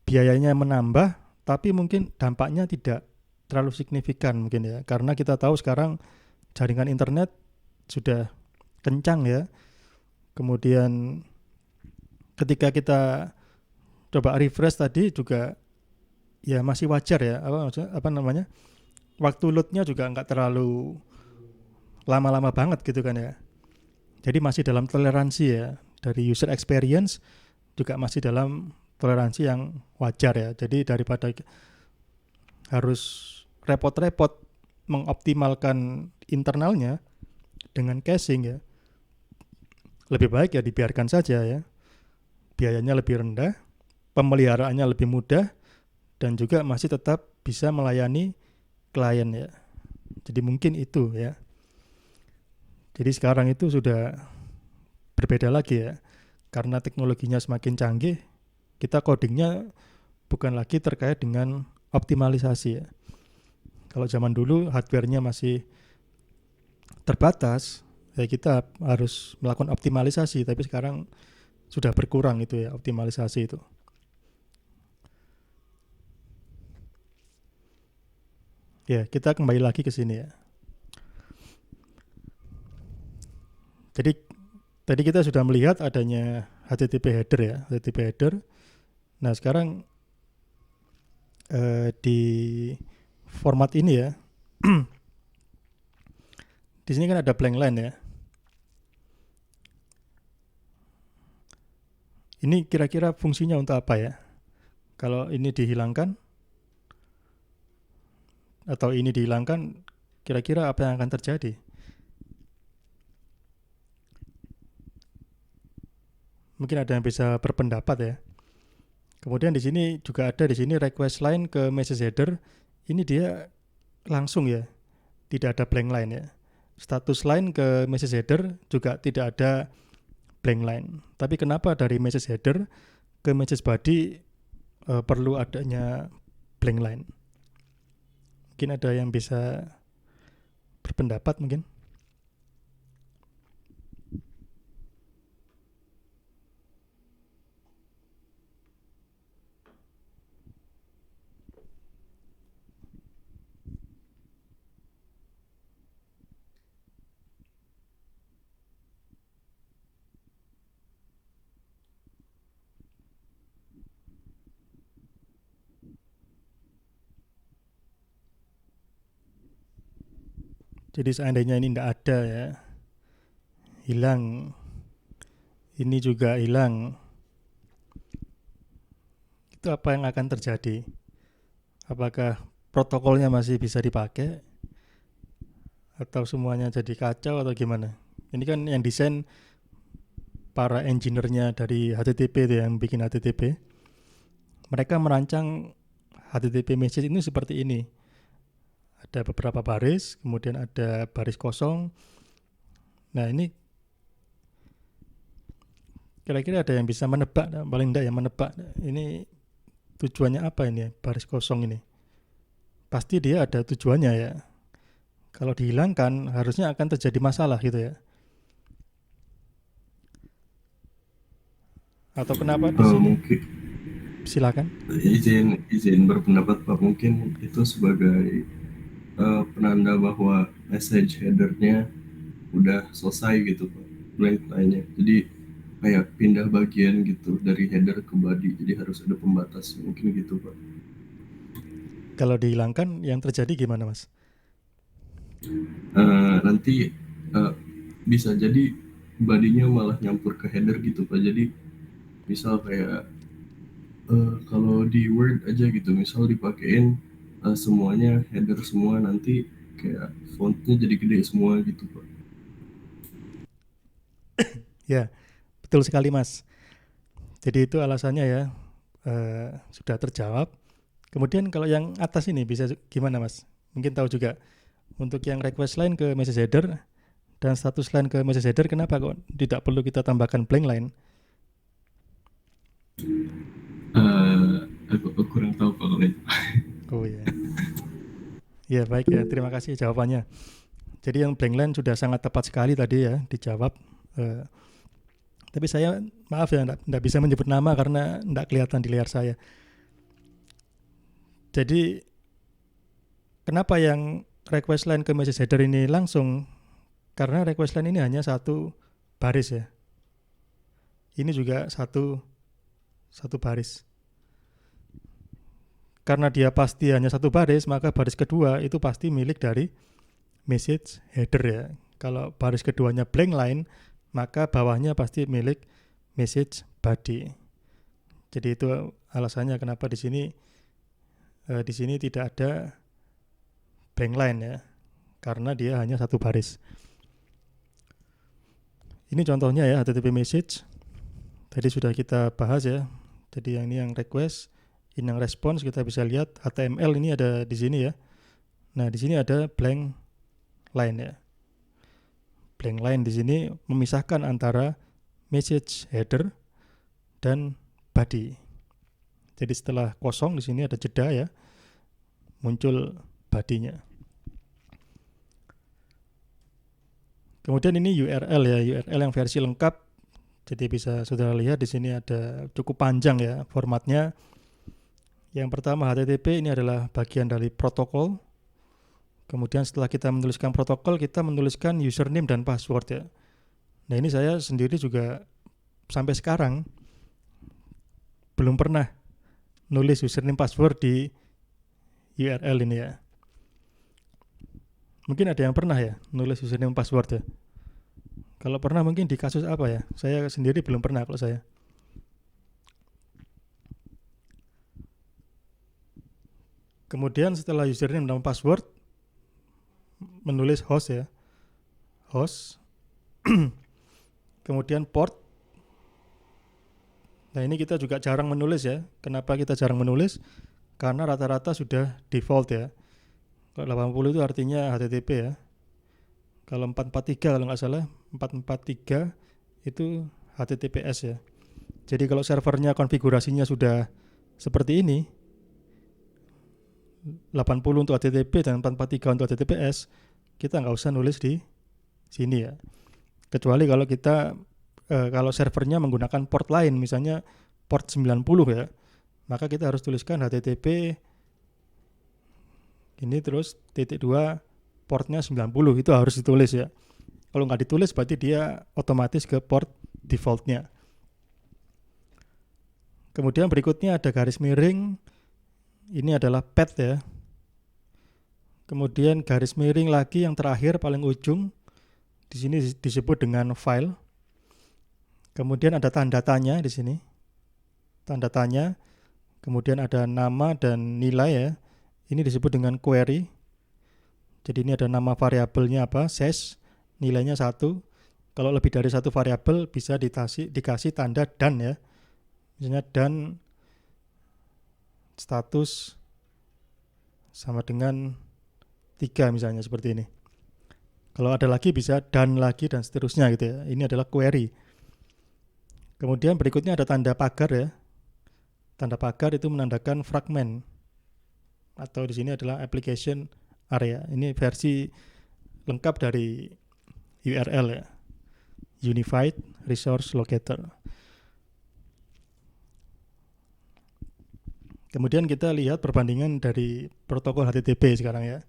Biayanya menambah, tapi mungkin dampaknya tidak terlalu signifikan mungkin ya. Karena kita tahu sekarang jaringan internet sudah kencang ya. Kemudian ketika kita coba refresh tadi juga ya masih wajar ya, apa namanya, waktu loadnya juga nggak terlalu lama-lama banget gitu kan ya. Jadi masih dalam toleransi ya, dari user experience juga masih dalam toleransi yang wajar ya. Jadi daripada harus repot-repot mengoptimalkan internalnya dengan caching ya, lebih baik ya dibiarkan saja ya. Biayanya lebih rendah, pemeliharaannya lebih mudah, dan juga masih tetap bisa melayani klien ya. Jadi mungkin itu ya. Jadi sekarang itu sudah berbeda lagi ya. Karena teknologinya semakin canggih, kita codingnya bukan lagi terkait dengan optimalisasi ya. Kalau zaman dulu hardware-nya masih terbatas, ya kita harus melakukan optimalisasi, tapi sekarang sudah berkurang itu ya optimalisasi itu. Ya, kita kembali lagi ke sini ya. Jadi tadi kita sudah melihat adanya HTTP header ya, HTTP header. Nah, sekarang di format ini ya. Di sini kan ada blank line ya. Ini kira-kira fungsinya untuk apa ya? Kalau ini dihilangkan atau ini dihilangkan, kira-kira apa yang akan terjadi? Mungkin ada yang bisa berpendapat ya. Kemudian di sini juga ada di sini request line ke message header. Ini dia langsung ya, tidak ada blank line ya. Status line ke message header juga tidak ada blank line. Tapi kenapa dari message header ke message body perlu adanya blank line? Mungkin ada yang bisa berpendapat mungkin. Jadi seandainya ini tidak ada ya, hilang ini juga hilang. Itu apa yang akan terjadi? Apakah protokolnya masih bisa dipakai atau semuanya jadi kacau atau gimana? Ini kan yang desain para engineer-nya dari HTTP itu yang bikin HTTP. Mereka merancang HTTP message ini seperti ini. Ada beberapa baris, kemudian ada baris kosong. Nah, ini kira-kira ada yang bisa menebak, paling enggak yang menebak. Ini tujuannya apa ini baris kosong ini? Pasti dia ada tujuannya ya. Kalau dihilangkan harusnya akan terjadi masalah gitu ya. Atau kenapa di sini? Mungkin Silakan. izin berpendapat Pak, mungkin itu sebagai penanda bahwa message headernya udah selesai gitu Pak, blank line-nya. Jadi kayak pindah bagian gitu dari header ke body, jadi harus ada pembatas, mungkin gitu Pak. Kalau dihilangkan yang terjadi gimana Mas? Nanti uh, bisa jadi badinya malah nyampur ke header gitu Pak. Jadi misal kayak kalau di Word aja gitu, misal dipakein semuanya header semua, nanti kayak fontnya jadi gede semua gitu Pak. Ya, betul sekali Mas. Jadi itu alasannya ya, sudah terjawab. Kemudian kalau yang atas ini bisa gimana Mas? Mungkin tahu juga. Untuk yang request line ke message header dan status line ke message header, kenapa kok tidak perlu kita tambahkan blank line? Aku kurang tahu kalau itu. Oh ya, ya baik ya. Terima kasih jawabannya. Jadi yang blank line sudah sangat tepat sekali tadi ya dijawab. Eh, tapi saya maaf ya, tidak bisa menyebut nama karena tidak kelihatan di layar saya. Jadi kenapa yang request line ke message header ini langsung? Karena request line ini hanya satu baris ya. Ini juga satu baris. Karena dia pasti hanya satu baris, maka baris kedua itu pasti milik dari message header ya. Kalau baris keduanya blank line, maka bawahnya pasti milik message body. Jadi itu alasannya kenapa di sini tidak ada blank line ya, karena dia hanya satu baris. Ini contohnya ya HTTP message. Tadi sudah kita bahas ya. Jadi yang ini yang request, ini yang response, kita bisa lihat HTML ini ada di sini ya. Nah, di sini ada blank line ya. Blank line di sini memisahkan antara message header dan body. Jadi setelah kosong di sini ada jeda ya, muncul body-nya. Kemudian ini URL ya, URL yang versi lengkap. Jadi bisa saudara lihat di sini ada cukup panjang ya formatnya. Yang pertama HTTP ini adalah bagian dari protokol. Kemudian setelah kita menuliskan protokol, kita menuliskan username dan password ya. Nah ini saya sendiri juga sampai sekarang belum pernah nulis username password di URL ini ya. Mungkin ada yang pernah ya nulis username password ya. Kalau pernah mungkin di kasus apa ya? Saya sendiri belum pernah kalau saya. Kemudian setelah username dan password, menulis host ya. Host. Kemudian port. Nah ini kita juga jarang menulis ya. Kenapa kita jarang menulis? Karena rata-rata sudah default ya. Kalau 80 itu artinya HTTP ya. Kalau 443 kalau nggak salah, 443 itu HTTPS ya. Jadi kalau servernya konfigurasinya sudah seperti ini, 80 untuk HTTP dan 443 untuk HTTPS, kita nggak usah nulis di sini ya. Kecuali kalau kita kalau servernya menggunakan port lain, misalnya port 90 ya, maka kita harus tuliskan HTTP ini terus titik 2 portnya 90, itu harus ditulis ya. Kalau nggak ditulis berarti dia otomatis ke port defaultnya. Kemudian berikutnya ada garis miring, ini adalah path ya. Kemudian garis miring lagi yang terakhir paling ujung, di sini disebut dengan file. Kemudian ada tanda tanya di sini. Tanda tanya, kemudian ada nama dan nilai ya. Ini disebut dengan query. Jadi ini ada nama variabelnya apa, ses, nilainya 1. Kalau lebih dari satu variabel bisa dikasih tanda dan ya. Misalnya dan status sama dengan 3 misalnya seperti ini. Kalau ada lagi bisa dan lagi dan seterusnya gitu ya. Ini adalah query. Kemudian berikutnya ada tanda pagar ya. Tanda pagar itu menandakan fragment atau di sini adalah application area. Ini versi lengkap dari URL ya. Unified Resource Locator. Kemudian kita lihat perbandingan dari protokol HTTP sekarang ya.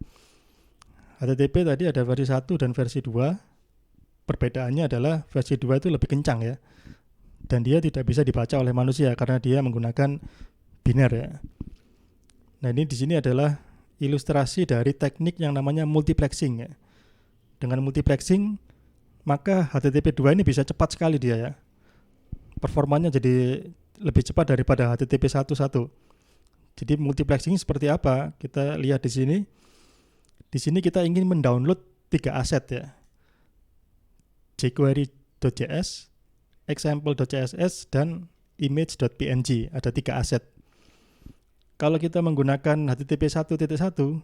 HTTP tadi ada versi 1 dan versi 2. Perbedaannya adalah versi 2 itu lebih kencang ya. Dan dia tidak bisa dibaca oleh manusia karena dia menggunakan biner ya. Nah, ini di sini adalah ilustrasi dari teknik yang namanya multiplexing ya. Dengan multiplexing maka HTTP 2 ini bisa cepat sekali dia ya. Performanya jadi lebih cepat daripada HTTP 1.1. Jadi multiplexing seperti apa? Kita lihat di sini. Di sini kita ingin mendownload 3 aset ya. jQuery.js, example.css, dan image.png. Ada 3 aset. Kalau kita menggunakan HTTP 1.1,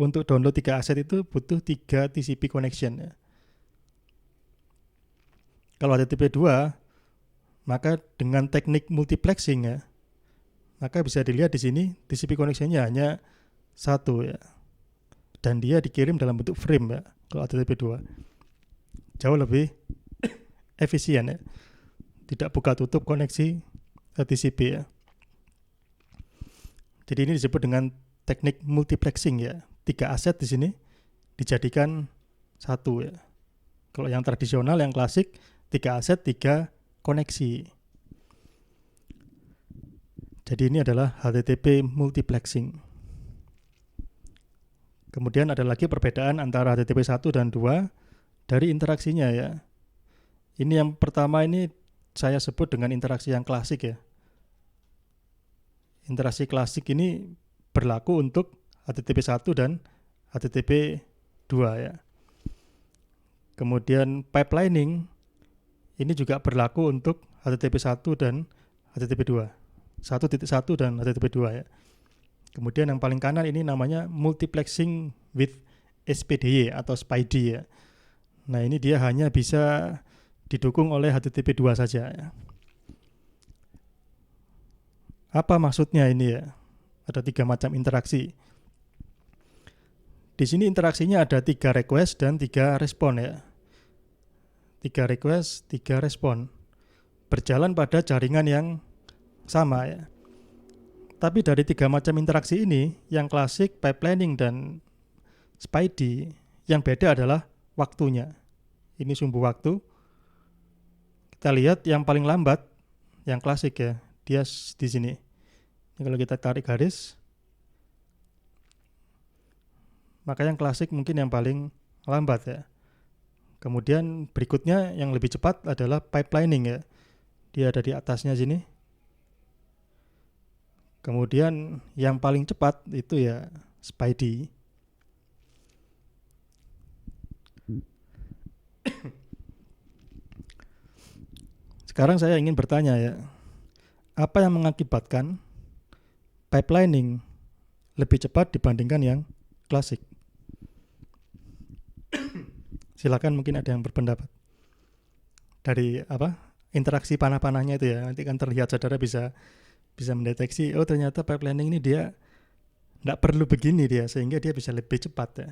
untuk download 3 aset itu butuh 3 TCP connection ya. Kalau HTTP 2, maka dengan teknik multiplexing ya, maka bisa dilihat di sini TCP connection-nya hanya 1 ya. Dan dia dikirim dalam bentuk frame ya, kalau HTTP 2. Jauh lebih efisien ya. Tidak buka tutup koneksi TCP ya. Jadi ini disebut dengan teknik multiplexing ya. 3 aset di sini dijadikan 1 ya. Kalau yang tradisional, yang klasik, 3 aset, 3 koneksi. Jadi ini adalah HTTP multiplexing. Kemudian ada lagi perbedaan antara HTTP 1 dan 2 dari interaksinya ya. Ini yang pertama ini saya sebut dengan interaksi yang klasik ya. Interaksi klasik ini berlaku untuk HTTP 1 dan HTTP 2 ya. Kemudian pipelining ini juga berlaku untuk HTTP 1 dan HTTP 2. 1.1 dan HTTP 2 ya. Kemudian yang paling kanan ini namanya multiplexing with SPDY atau SPIDY ya. Nah, ini dia hanya bisa didukung oleh HTTP 2 saja ya. Apa maksudnya ini ya? Ada 3 macam interaksi. Di sini interaksinya ada 3 request dan 3 respon ya. 3 request, 3 respon. Berjalan pada jaringan yang sama ya. Tapi dari 3 macam interaksi ini, yang klasik, pipelining, dan SPIDY, yang beda adalah waktunya. Ini sumbu waktu. Kita lihat yang paling lambat, yang klasik ya, dia di sini. Kalau kita tarik garis, maka yang klasik mungkin yang paling lambat ya. Kemudian berikutnya yang lebih cepat adalah pipelining ya. Dia ada di atasnya sini. Kemudian yang paling cepat itu ya SPIDY. Sekarang saya ingin bertanya ya, apa yang mengakibatkan pipelining lebih cepat dibandingkan yang klasik? Silakan, mungkin ada yang berpendapat. Dari interaksi panah-panahnya itu ya, nanti kan terlihat, saudara bisa mendeteksi, oh ternyata pipelining ini dia tidak perlu begini dia, sehingga dia bisa lebih cepat ya.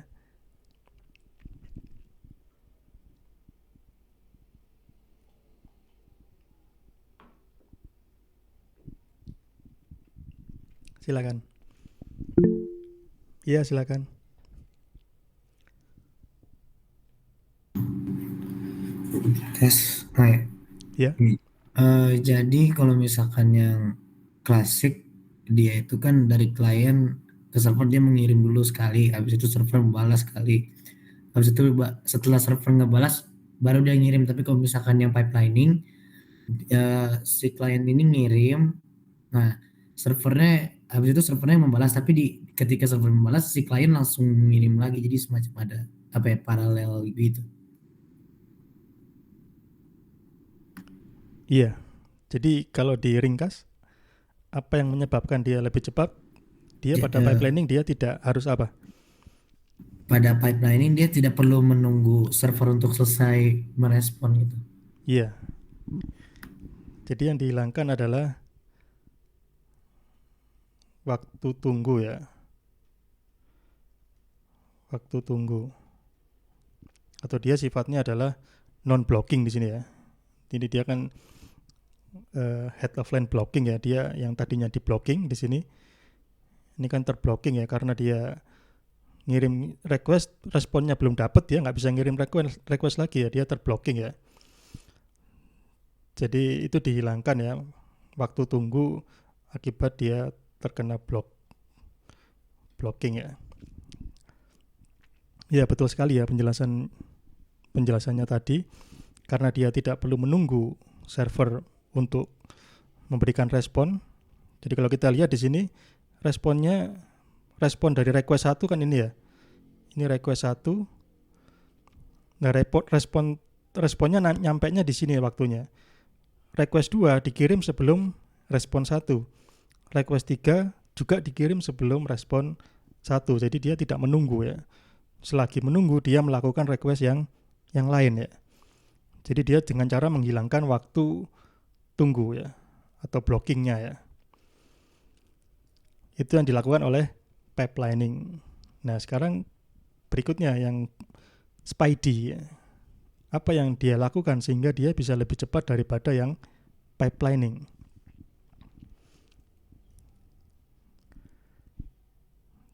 Silakan. Iya, silakan. Tes, ya. Ya. Jadi kalau misalkan yang klasik, dia itu kan dari klien ke server dia mengirim dulu sekali, habis itu server membalas sekali, habis itu setelah server ngebalas baru dia ngirim. Tapi kalau misalkan yang pipelining, si klien ini ngirim, nah servernya habis itu servernya membalas, tapi ketika server membalas si klien langsung ngirim lagi, jadi semacam ada apa ya, paralel gitu. Iya. Jadi kalau diringkas, apa yang menyebabkan dia lebih cepat? Dia pada pipelining dia tidak harus apa? Pada pipelining dia tidak perlu menunggu server untuk selesai merespon gitu. Iya. Jadi yang dihilangkan adalah waktu tunggu ya. Waktu tunggu. Atau dia sifatnya adalah non blocking di sini ya. Jadi dia kan head of line blocking ya. Dia yang tadinya di blocking di sini, ini kan terblocking ya karena dia ngirim request, responnya belum dapat, dia nggak bisa ngirim request lagi ya, dia terblocking ya. Jadi itu dihilangkan ya, waktu tunggu akibat dia terkena blocking ya. Ya betul sekali ya penjelasannya tadi, karena dia tidak perlu menunggu server untuk memberikan respon. Jadi kalau kita lihat di sini respon dari request 1 kan ini ya. Ini request 1. Nah, responnya nyampainya di sini waktunya. Request 2 dikirim sebelum respon 1. Request 3 juga dikirim sebelum respon 1. Jadi dia tidak menunggu ya. Selagi menunggu dia melakukan request yang lain ya. Jadi dia dengan cara menghilangkan waktu tunggu ya, atau blockingnya ya. Itu yang dilakukan oleh pipelining. Nah sekarang berikutnya yang Spidey ya. Apa yang dia lakukan sehingga dia bisa lebih cepat daripada yang pipelining.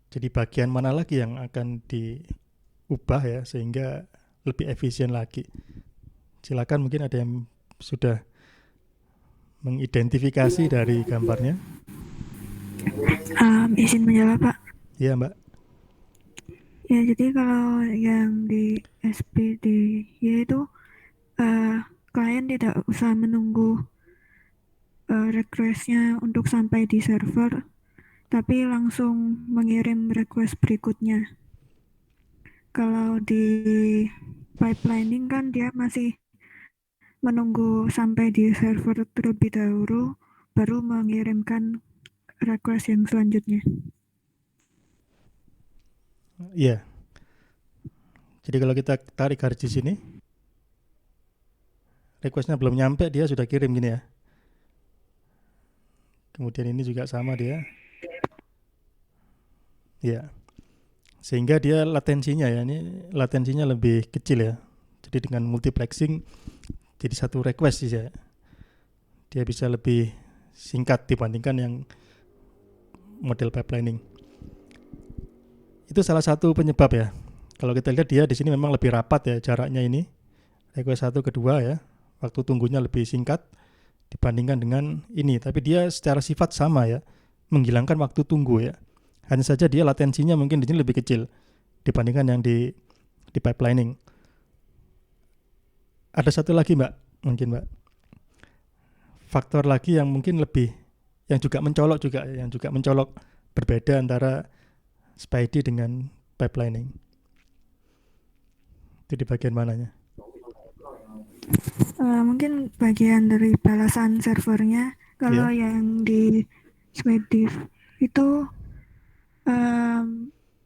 Jadi bagian mana lagi yang akan diubah ya sehingga lebih efisien lagi. Silakan, mungkin ada yang sudah mengidentifikasi dari gambarnya. Izin menjawab Pak. Iya Mbak. Ya jadi kalau yang di SPDY itu klien tidak usah menunggu requestnya untuk sampai di server, tapi langsung mengirim request berikutnya. Kalau di pipelining kan dia masih menunggu sampai di server terlebih dahulu, baru mengirimkan request yang selanjutnya. Iya. Jadi kalau kita tarik garis di sini, requestnya belum nyampe dia sudah kirim gini ya. Kemudian ini juga sama dia. Ya. Sehingga dia latensinya ya, ini latensinya lebih kecil ya. Jadi dengan multiplexing jadi satu request sih ya. Dia bisa lebih singkat dibandingkan yang model pipelining. Itu salah satu penyebab ya. Kalau kita lihat dia di sini memang lebih rapat ya jaraknya ini. Request 1 ke 2 ya. Waktu tunggunya lebih singkat dibandingkan dengan ini. Tapi dia secara sifat sama ya. Menghilangkan waktu tunggu ya. Hanya saja dia latensinya mungkin di sini lebih kecil dibandingkan yang di pipelining. Ada satu lagi Mbak, mungkin Mbak. Faktor lagi yang mungkin lebih, yang juga mencolok berbeda antara Spidey dengan pipelining. Itu di bagian mananya? Mungkin bagian dari balasan servernya. Kalau yang di Spidey itu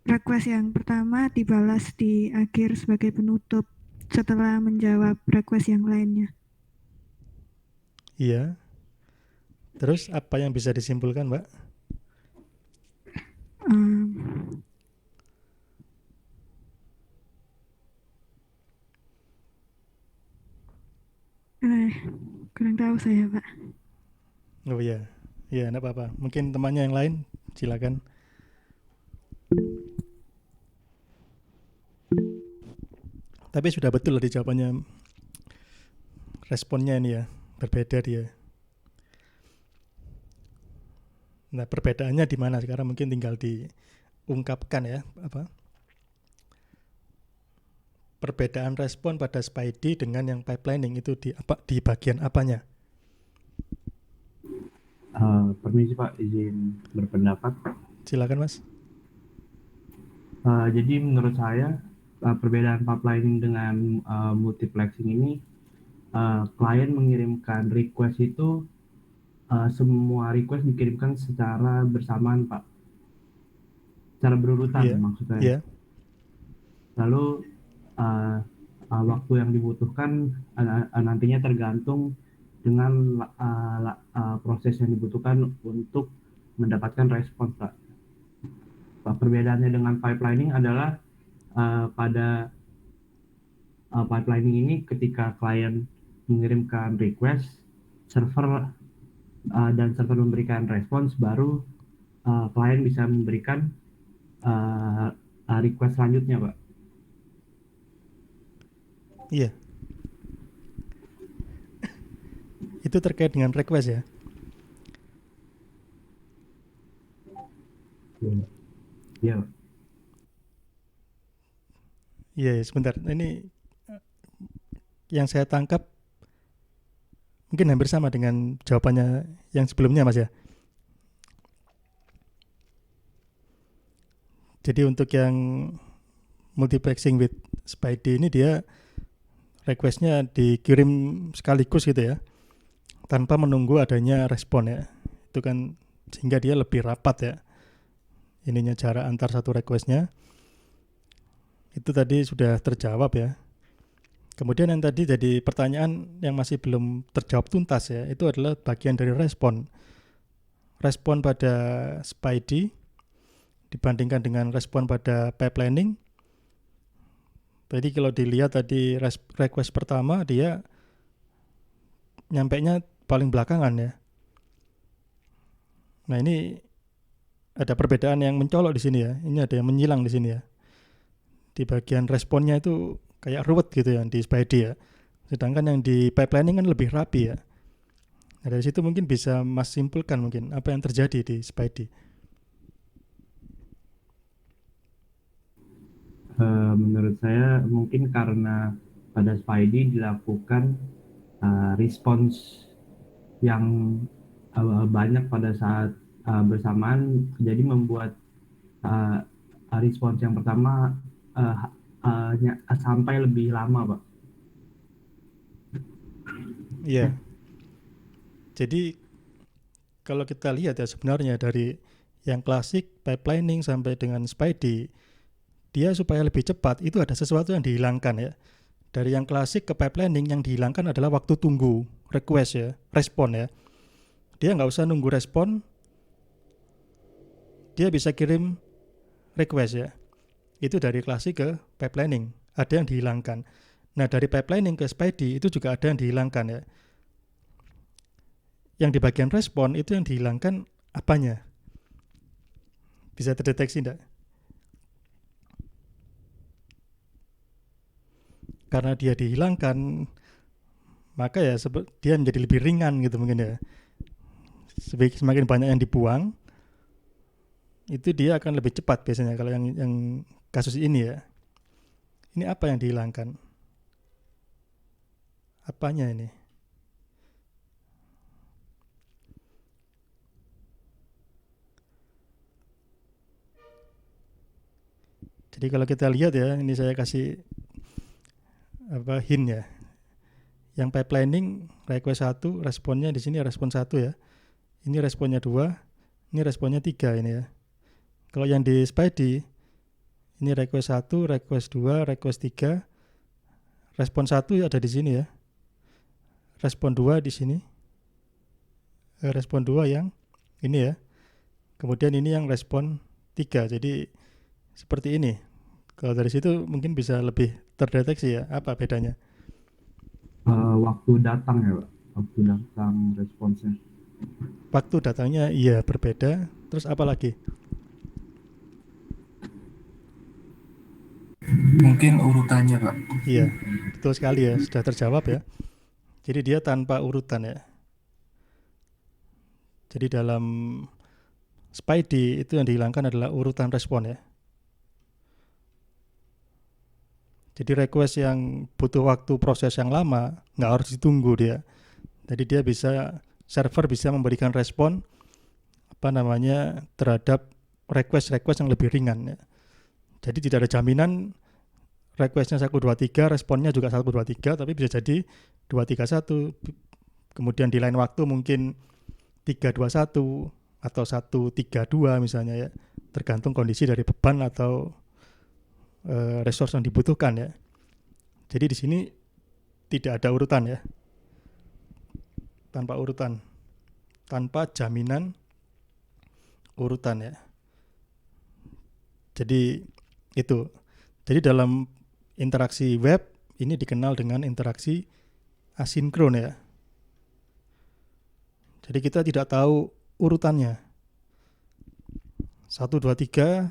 request yang pertama dibalas di akhir sebagai penutup setelah menjawab request yang lainnya. Iya. Terus apa yang bisa disimpulkan Mbak? Kurang tahu saya Pak. Oh iya, iya enggak apa-apa. Mungkin temannya yang lain, silakan. Tapi sudah betul lah di jawabannya. Responnya ini ya, berbeda dia. Nah perbedaannya di mana sekarang mungkin tinggal diungkapkan ya, apa? perbedaan respon pada SPID dengan yang pipelining itu di bagian apanya? Permisi Pak, izin berpendapat. Silakan Mas. Jadi menurut saya perbedaan pipelining dengan multiplexing ini, klien mengirimkan request itu semua request dikirimkan secara bersamaan Pak, secara berurutan Iya. maksudnya. Iya. Lalu waktu yang dibutuhkan nantinya tergantung dengan proses yang dibutuhkan untuk mendapatkan respons Pak. Perbedaannya dengan pipelining adalah pada pipelining ini ketika klien mengirimkan request, server dan server memberikan respons, baru klien bisa memberikan request selanjutnya Pak. Iya. Itu terkait dengan request ya? Iya. Iya, sebentar. Ini yang saya tangkap mungkin hampir sama dengan jawabannya yang sebelumnya Mas ya. Jadi untuk yang multiplexing with SPID ini dia requestnya dikirim sekaligus gitu ya, tanpa menunggu adanya respon ya. Itu kan sehingga dia lebih rapat ya. Ininya jarak antar satu requestnya. Itu tadi sudah terjawab ya. Kemudian yang tadi jadi pertanyaan yang masih belum terjawab tuntas ya, itu adalah bagian dari respon. Respon pada SPID dibandingkan dengan respon pada pipelining. Jadi kalau dilihat tadi request pertama dia nyampainya paling belakangan ya. Nah ini ada perbedaan yang mencolok di sini ya. Ini ada yang menyilang di sini ya. Di bagian responnya itu kayak ruwet gitu ya di SPID ya. Sedangkan yang di pipelining kan lebih rapi ya. Nah, dari situ mungkin bisa Mas simpulkan mungkin apa yang terjadi di SPID. Menurut saya mungkin karena pada SPID dilakukan respons yang banyak pada saat bersamaan, jadi membuat respons yang pertama sampai lebih lama Pak. Iya. Jadi kalau kita lihat ya sebenarnya dari yang klasik pipelining sampai dengan SPID, dia supaya lebih cepat itu ada sesuatu yang dihilangkan ya. Dari yang klasik ke pipelining yang dihilangkan adalah waktu tunggu request ya, respon ya. Dia nggak usah nunggu respon, dia bisa kirim request ya. Itu dari klasik ke pipelining, ada yang dihilangkan. Nah dari pipelining ke SPID itu juga ada yang dihilangkan ya. Yang di bagian respon itu yang dihilangkan apanya? Bisa terdeteksi enggak? Karena dia dihilangkan, maka ya dia menjadi lebih ringan gitu mungkin ya. Semakin banyak yang dibuang, itu dia akan lebih cepat biasanya kalau yang kasus ini ya. Ini apa yang dihilangkan? Apanya ini? Jadi kalau kita lihat ya, ini saya kasih hint ya. Yang pipelining request 1, responnya di sini respon 1 ya. Ini responnya 2, ini responnya 3 ini ya. Kalau yang di SPID ini request 1, request 2, request 3. Respon 1 ada di sini ya. Respon 2 di sini. Respon 2 yang ini ya. Kemudian ini yang respon 3. Jadi seperti ini. Kalau dari situ mungkin bisa lebih terdeteksi ya, apa bedanya? Waktu datang ya Pak, waktu datang responsnya. Waktu datangnya iya berbeda. Terus apa lagi? Mungkin urutannya Pak. Iya, betul sekali ya, sudah terjawab ya. Jadi dia tanpa urutan ya. Jadi dalam SPID itu yang dihilangkan adalah urutan respon ya. Jadi request yang butuh waktu proses yang lama nggak harus ditunggu dia. Jadi dia server bisa memberikan respon terhadap request yang lebih ringan ya. Jadi tidak ada jaminan requestnya 123, responnya juga 123, tapi bisa jadi 231. Kemudian di lain waktu mungkin 321 atau 132 misalnya ya. Tergantung kondisi dari beban atau resource yang dibutuhkan ya. Jadi di sini tidak ada urutan ya. Tanpa urutan. Tanpa jaminan urutan ya. Jadi itu. Jadi dalam interaksi web ini dikenal dengan interaksi asinkron ya. Jadi kita tidak tahu urutannya. 1, 2, 3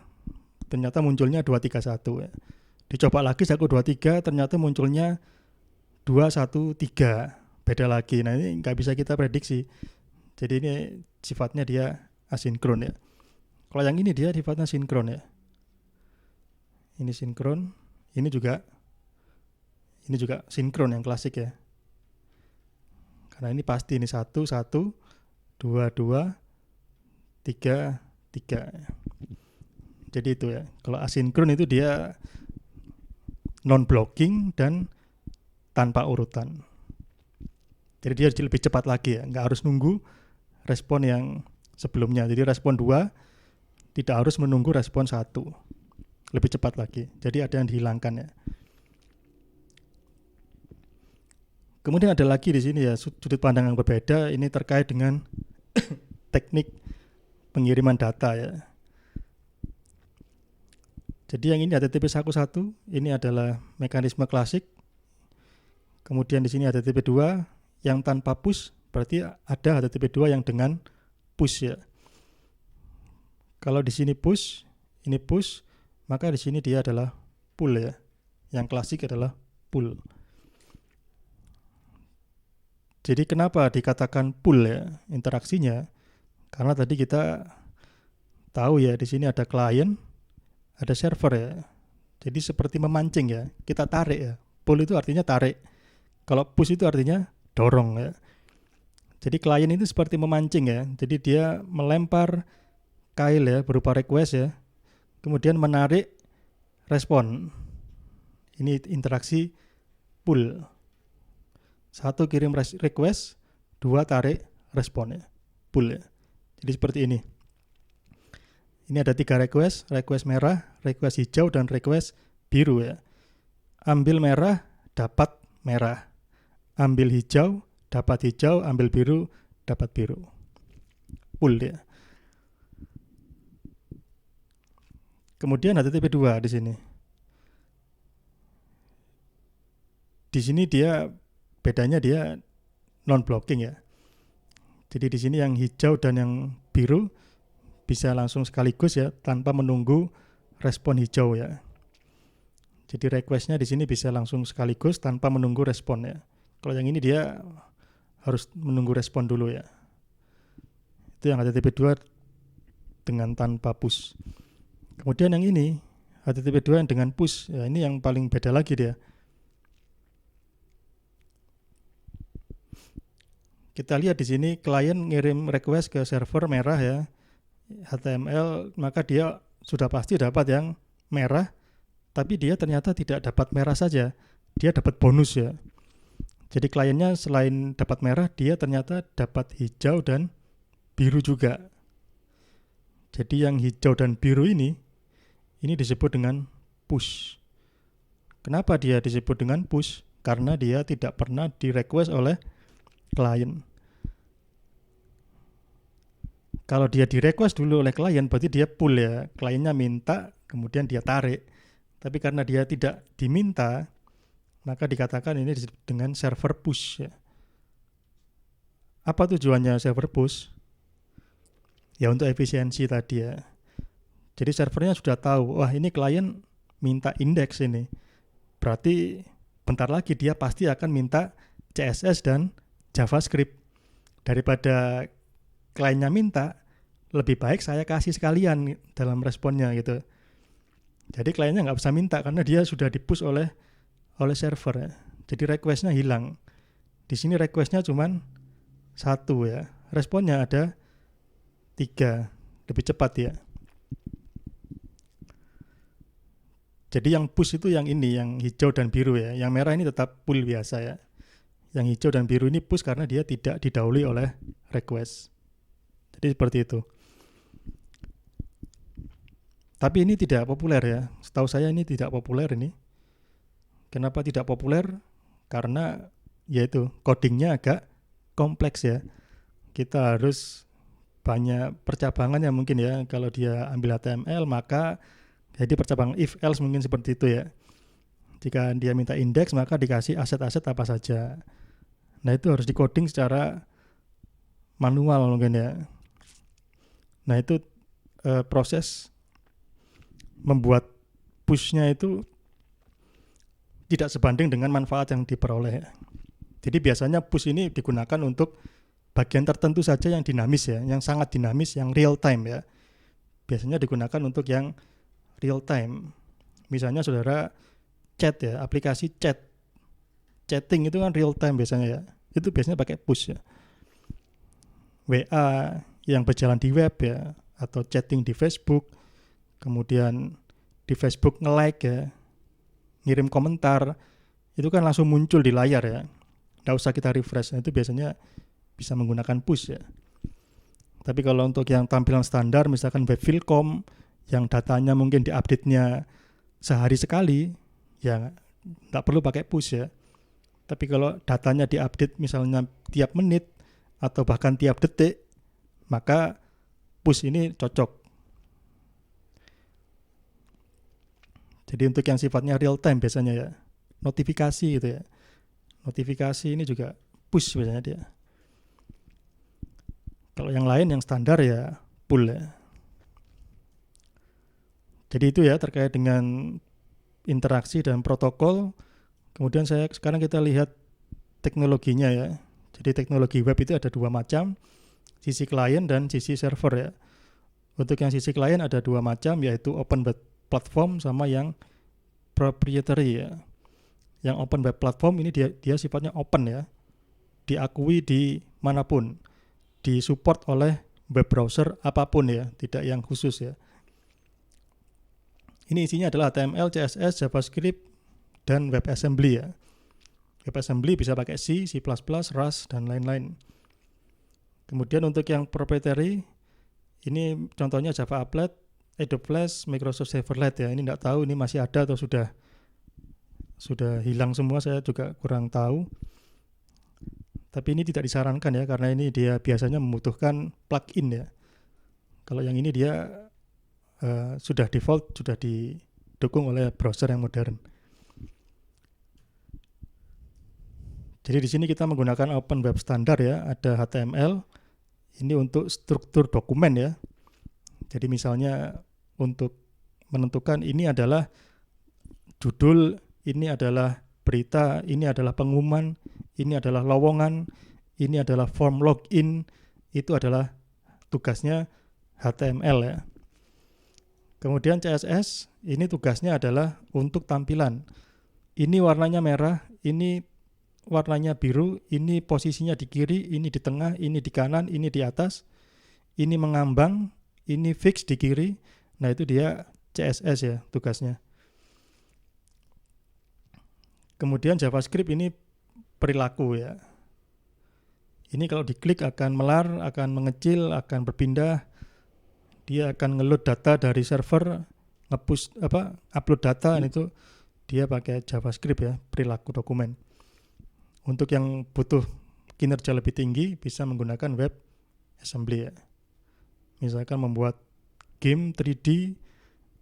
ternyata munculnya 2, 3, 1 ya. Dicoba lagi 1, 2, 3 ternyata munculnya 2, 1, 3. Beda lagi. Nah ini nggak bisa kita prediksi. Jadi ini sifatnya dia asinkron ya. Kalau yang ini dia sifatnya sinkron ya. Ini sinkron, ini juga sinkron yang klasik ya. Karena ini pasti ini 1, 1, 2, 2, 3, 3. Jadi itu ya. Kalau asinkron itu dia non-blocking dan tanpa urutan. Jadi dia lebih cepat lagi ya. Nggak harus nunggu respon yang sebelumnya. Jadi respon 2 tidak harus menunggu respon 1. Lebih cepat lagi. Jadi ada yang dihilangkan ya. Kemudian ada lagi di sini ya sudut pandang yang berbeda. Ini terkait dengan teknik pengiriman data ya. Jadi yang ini HTTP 1.1 ini adalah mekanisme klasik. Kemudian di sini HTTP 2 yang tanpa push, berarti ada HTTP 2 yang dengan push ya. Kalau di sini push, ini push, maka di sini dia adalah pull ya. Yang klasik adalah pull. Jadi kenapa dikatakan pull ya interaksinya? Karena tadi kita tahu ya di sini ada klien, ada server ya. Jadi seperti memancing ya. Kita tarik ya. Pull itu artinya tarik. Kalau push itu artinya dorong ya. Jadi klien itu seperti memancing ya. Jadi dia melempar kail ya berupa request ya. Kemudian menarik respon. Ini interaksi pull. 1 kirim request, 2 tarik respon ya. Pull ya. Jadi seperti ini. Ini ada 3 request merah, request hijau, dan request biru ya. Ambil merah, dapat merah. Ambil hijau, dapat hijau. Ambil biru, dapat biru. Pull ya. Kemudian HTTP 2 di sini. Di sini dia bedanya dia non-blocking ya. Jadi di sini yang hijau dan yang biru bisa langsung sekaligus ya tanpa menunggu respon hijau ya. Jadi requestnya di sini bisa langsung sekaligus tanpa menunggu respon ya. Kalau yang ini dia harus menunggu respon dulu ya. Itu yang HTTP 2 dengan tanpa push. Kemudian yang ini HTTP 2 yang dengan push ya, ini yang paling beda lagi dia. Kita lihat di sini klien ngirim request ke server merah ya. HTML, maka dia sudah pasti dapat yang merah, tapi dia ternyata tidak dapat merah saja, dia dapat bonus ya. Jadi kliennya selain dapat merah, dia ternyata dapat hijau dan biru juga. Jadi yang hijau dan biru ini disebut dengan push. Kenapa dia disebut dengan push? Karena dia tidak pernah di request oleh klien. Kalau dia di request dulu oleh klien, berarti dia pull ya. Kliennya minta, kemudian dia tarik. Tapi karena dia tidak diminta, maka dikatakan ini disebut dengan server push ya. Apa tujuannya server push? Ya untuk efisiensi tadi ya. Jadi servernya sudah tahu, wah ini klien minta indeks ini. Berarti bentar lagi dia pasti akan minta CSS dan JavaScript. Daripada kliennya minta, lebih baik saya kasih sekalian dalam responnya gitu. Jadi kliennya nggak bisa minta karena dia sudah di-push oleh oleh server ya. Jadi requestnya hilang. Di sini requestnya cuman 1 ya. Responnya ada 3, lebih cepat ya. Jadi yang push itu yang ini, yang hijau dan biru ya. Yang merah ini tetap pull biasa ya. Yang hijau dan biru ini push karena dia tidak didahului oleh request. Jadi seperti itu. Tapi ini tidak populer ya. Setahu saya ini tidak populer ini. Kenapa tidak populer? Karena yaitu codingnya agak kompleks ya. Kita harus banyak percabangannya mungkin ya. Kalau dia ambil HTML maka jadi percabangan if else mungkin seperti itu ya. Jika dia minta indeks maka dikasih aset-aset apa saja. Nah itu harus di-coding secara manual mungkin ya. Nah itu proses membuat push-nya itu tidak sebanding dengan manfaat yang diperoleh. Jadi biasanya push ini digunakan untuk bagian tertentu saja yang dinamis ya, yang sangat dinamis, yang real time ya. Biasanya digunakan untuk yang real time. Misalnya saudara chat ya, aplikasi chatting itu kan real time biasanya ya. Itu biasanya pakai push ya. WA yang berjalan di web ya, atau chatting di Facebook, kemudian di Facebook nge-like ya, ngirim komentar, itu kan langsung muncul di layar ya. Nggak usah kita refresh, itu biasanya bisa menggunakan push ya. Tapi kalau untuk yang tampilan standar, misalkan web Filcom, yang datanya mungkin diupdate-nya sehari sekali, ya nggak perlu pakai push ya. Tapi kalau datanya diupdate misalnya tiap menit, atau bahkan tiap detik, maka push ini cocok. Jadi untuk yang sifatnya real time biasanya ya, notifikasi gitu ya. Notifikasi ini juga push biasanya dia. Kalau yang lain yang standar ya pull ya. Jadi itu ya terkait dengan interaksi dan protokol. Kemudian sekarang kita lihat teknologinya ya. Jadi teknologi web itu ada 2 macam, sisi klien dan sisi server ya. Untuk yang sisi klien ada 2 macam, yaitu open web platform sama yang proprietary ya. Yang open web platform ini dia sifatnya open ya, diakui di manapun, disupport oleh web browser apapun ya, tidak yang khusus ya. Ini isinya adalah HTML, CSS, JavaScript, dan WebAssembly ya. WebAssembly bisa pakai C, C++, Rust, dan lain-lain. Kemudian untuk yang proprietary, ini contohnya Java Applet, Adobe Flash, Microsoft Silverlight ya. Ini tidak tahu ini masih ada atau sudah hilang semua, saya juga kurang tahu. Tapi ini tidak disarankan ya, karena ini dia biasanya membutuhkan plugin ya. Kalau yang ini dia sudah default, sudah didukung oleh browser yang modern. Jadi di sini kita menggunakan open web standar ya, ada HTML. Ini untuk struktur dokumen ya. Jadi misalnya untuk menentukan ini adalah judul, ini adalah berita, ini adalah pengumuman, ini adalah lowongan, ini adalah form login, itu adalah tugasnya HTML ya. Kemudian CSS, ini tugasnya adalah untuk tampilan. Ini warnanya merah, ini warnanya biru, ini posisinya di kiri, ini di tengah, ini di kanan, ini di atas, ini mengambang, ini fix di kiri. Nah itu dia CSS ya tugasnya. Kemudian JavaScript ini perilaku ya. Ini kalau diklik akan melar, akan mengecil, akan berpindah. Dia akan ngeload data dari server, upload data, itu dia pakai JavaScript ya, perilaku dokumen. Untuk yang butuh kinerja lebih tinggi bisa menggunakan web assembly ya. Misalkan membuat game 3D,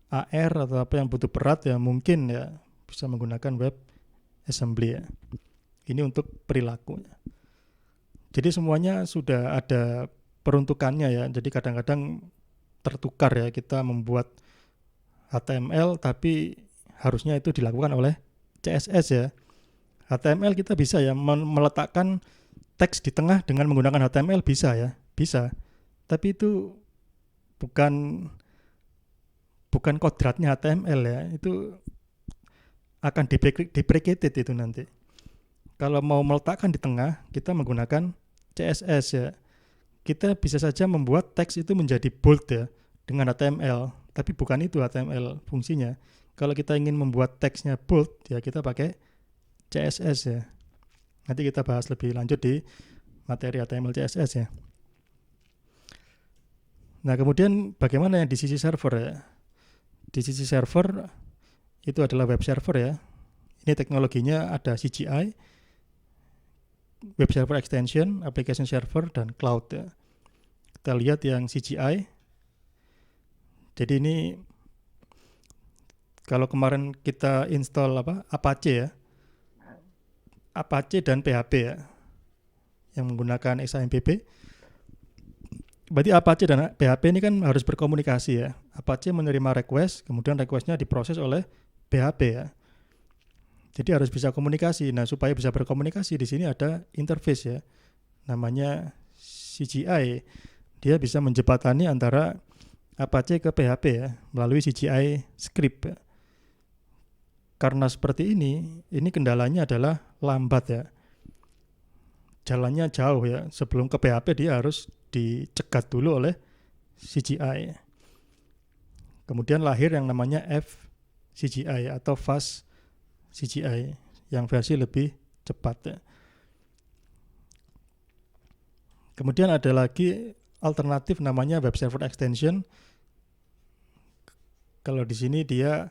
AR atau apa yang butuh berat ya mungkin ya bisa menggunakan web assembly ya. Ini untuk perilaku. Jadi semuanya sudah ada peruntukannya ya. Jadi kadang-kadang tertukar ya, kita membuat HTML tapi harusnya itu dilakukan oleh CSS ya. HTML kita bisa ya meletakkan teks di tengah dengan menggunakan HTML bisa ya, bisa. Tapi itu bukan kodratnya HTML ya. Itu akan deprecated itu nanti. Kalau mau meletakkan di tengah, kita menggunakan CSS ya. Kita bisa saja membuat teks itu menjadi bold ya dengan HTML, tapi bukan itu HTML fungsinya. Kalau kita ingin membuat teksnya bold ya kita pakai CSS ya. Nanti kita bahas lebih lanjut di materi HTML CSS ya. Nah, kemudian bagaimana yang di sisi server ya? Di sisi server itu adalah web server ya. Ini teknologinya ada CGI, web server extension, application server, dan cloud ya. Kita lihat yang CGI. Jadi ini kalau kemarin kita install Apache ya, Apache dan PHP ya, yang menggunakan XAMPP. Berarti Apache dan PHP ini kan harus berkomunikasi ya. Apache menerima request, kemudian requestnya diproses oleh PHP ya. Jadi harus bisa komunikasi. Nah, supaya bisa berkomunikasi di sini ada interface ya, namanya CGI. Dia bisa menjembatani antara Apache ke PHP ya melalui CGI script. Ya. Karena seperti ini kendalanya adalah lambat ya. Jalannya jauh ya. Sebelum ke PHP dia harus dicegat dulu oleh CGI. Kemudian lahir yang namanya FCGI atau Fast CGI yang versi lebih cepat ya. Kemudian ada lagi alternatif namanya web server extension. Kalau di sini dia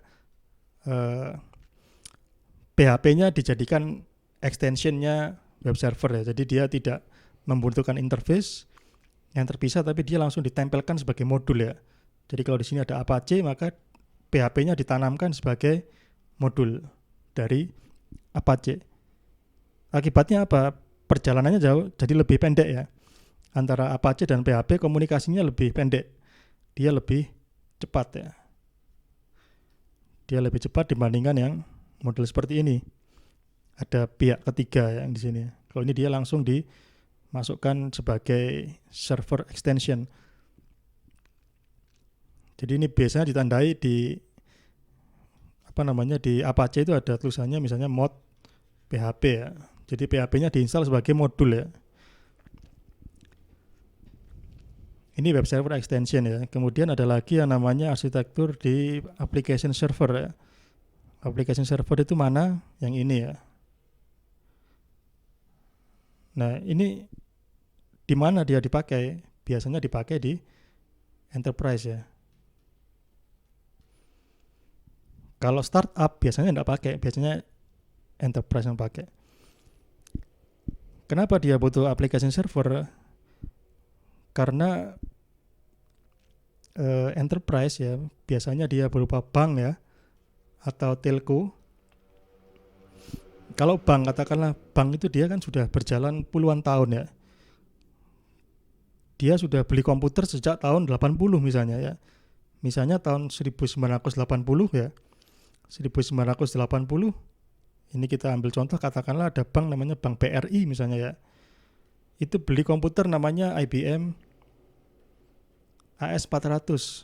PHP-nya dijadikan extension-nya web server ya. Jadi dia tidak membutuhkan interface yang terpisah, tapi dia langsung ditempelkan sebagai modul ya. Jadi kalau di sini ada Apache, maka PHP-nya ditanamkan sebagai modul dari Apache. Akibatnya apa? Perjalanannya jauh, jadi lebih pendek ya. Antara Apache dan PHP komunikasinya lebih pendek. Dia lebih cepat ya. Dia lebih cepat dibandingkan yang model seperti ini. Ada pihak ketiga yang di sini. Kalau ini dia langsung dimasukkan sebagai server extension. Jadi ini biasanya ditandai di di Apache itu ada tulisannya misalnya mod PHP ya. Jadi PHP-nya diinstal sebagai modul ya. Ini web server extension ya. Kemudian ada lagi yang namanya arsitektur di application server ya. Application server itu mana? Yang ini ya. Nah, ini di mana dia dipakai? Biasanya dipakai di enterprise ya. Kalau startup biasanya tidak pakai, biasanya enterprise yang pakai. Kenapa dia butuh application server? Karena enterprise ya, biasanya dia berupa bank ya, atau telco. Kalau bank, katakanlah bank itu dia kan sudah berjalan puluhan tahun ya. Dia sudah beli komputer sejak tahun 80 misalnya ya. Misalnya tahun 1980 ya. 1980 ini kita ambil contoh, katakanlah ada bank namanya Bank BRI misalnya ya. Itu beli komputer namanya IBM AS400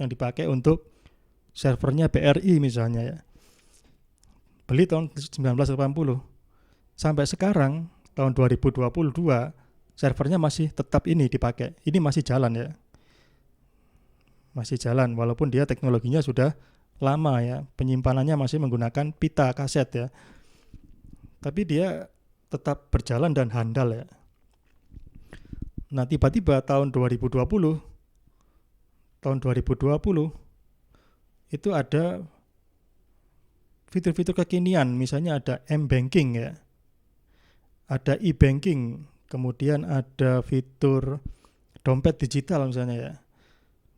yang dipakai untuk servernya BRI misalnya ya. Beli tahun 1980. Sampai sekarang tahun 2022 servernya masih tetap ini dipakai. Ini masih jalan ya. Masih jalan walaupun dia teknologinya sudah lama ya. Penyimpanannya masih menggunakan pita kaset ya. Tapi dia tetap berjalan dan handal ya. Nah, tiba-tiba tahun 2020 itu ada fitur-fitur kekinian, misalnya ada M-Banking ya. Ada e-banking, kemudian ada fitur dompet digital misalnya ya.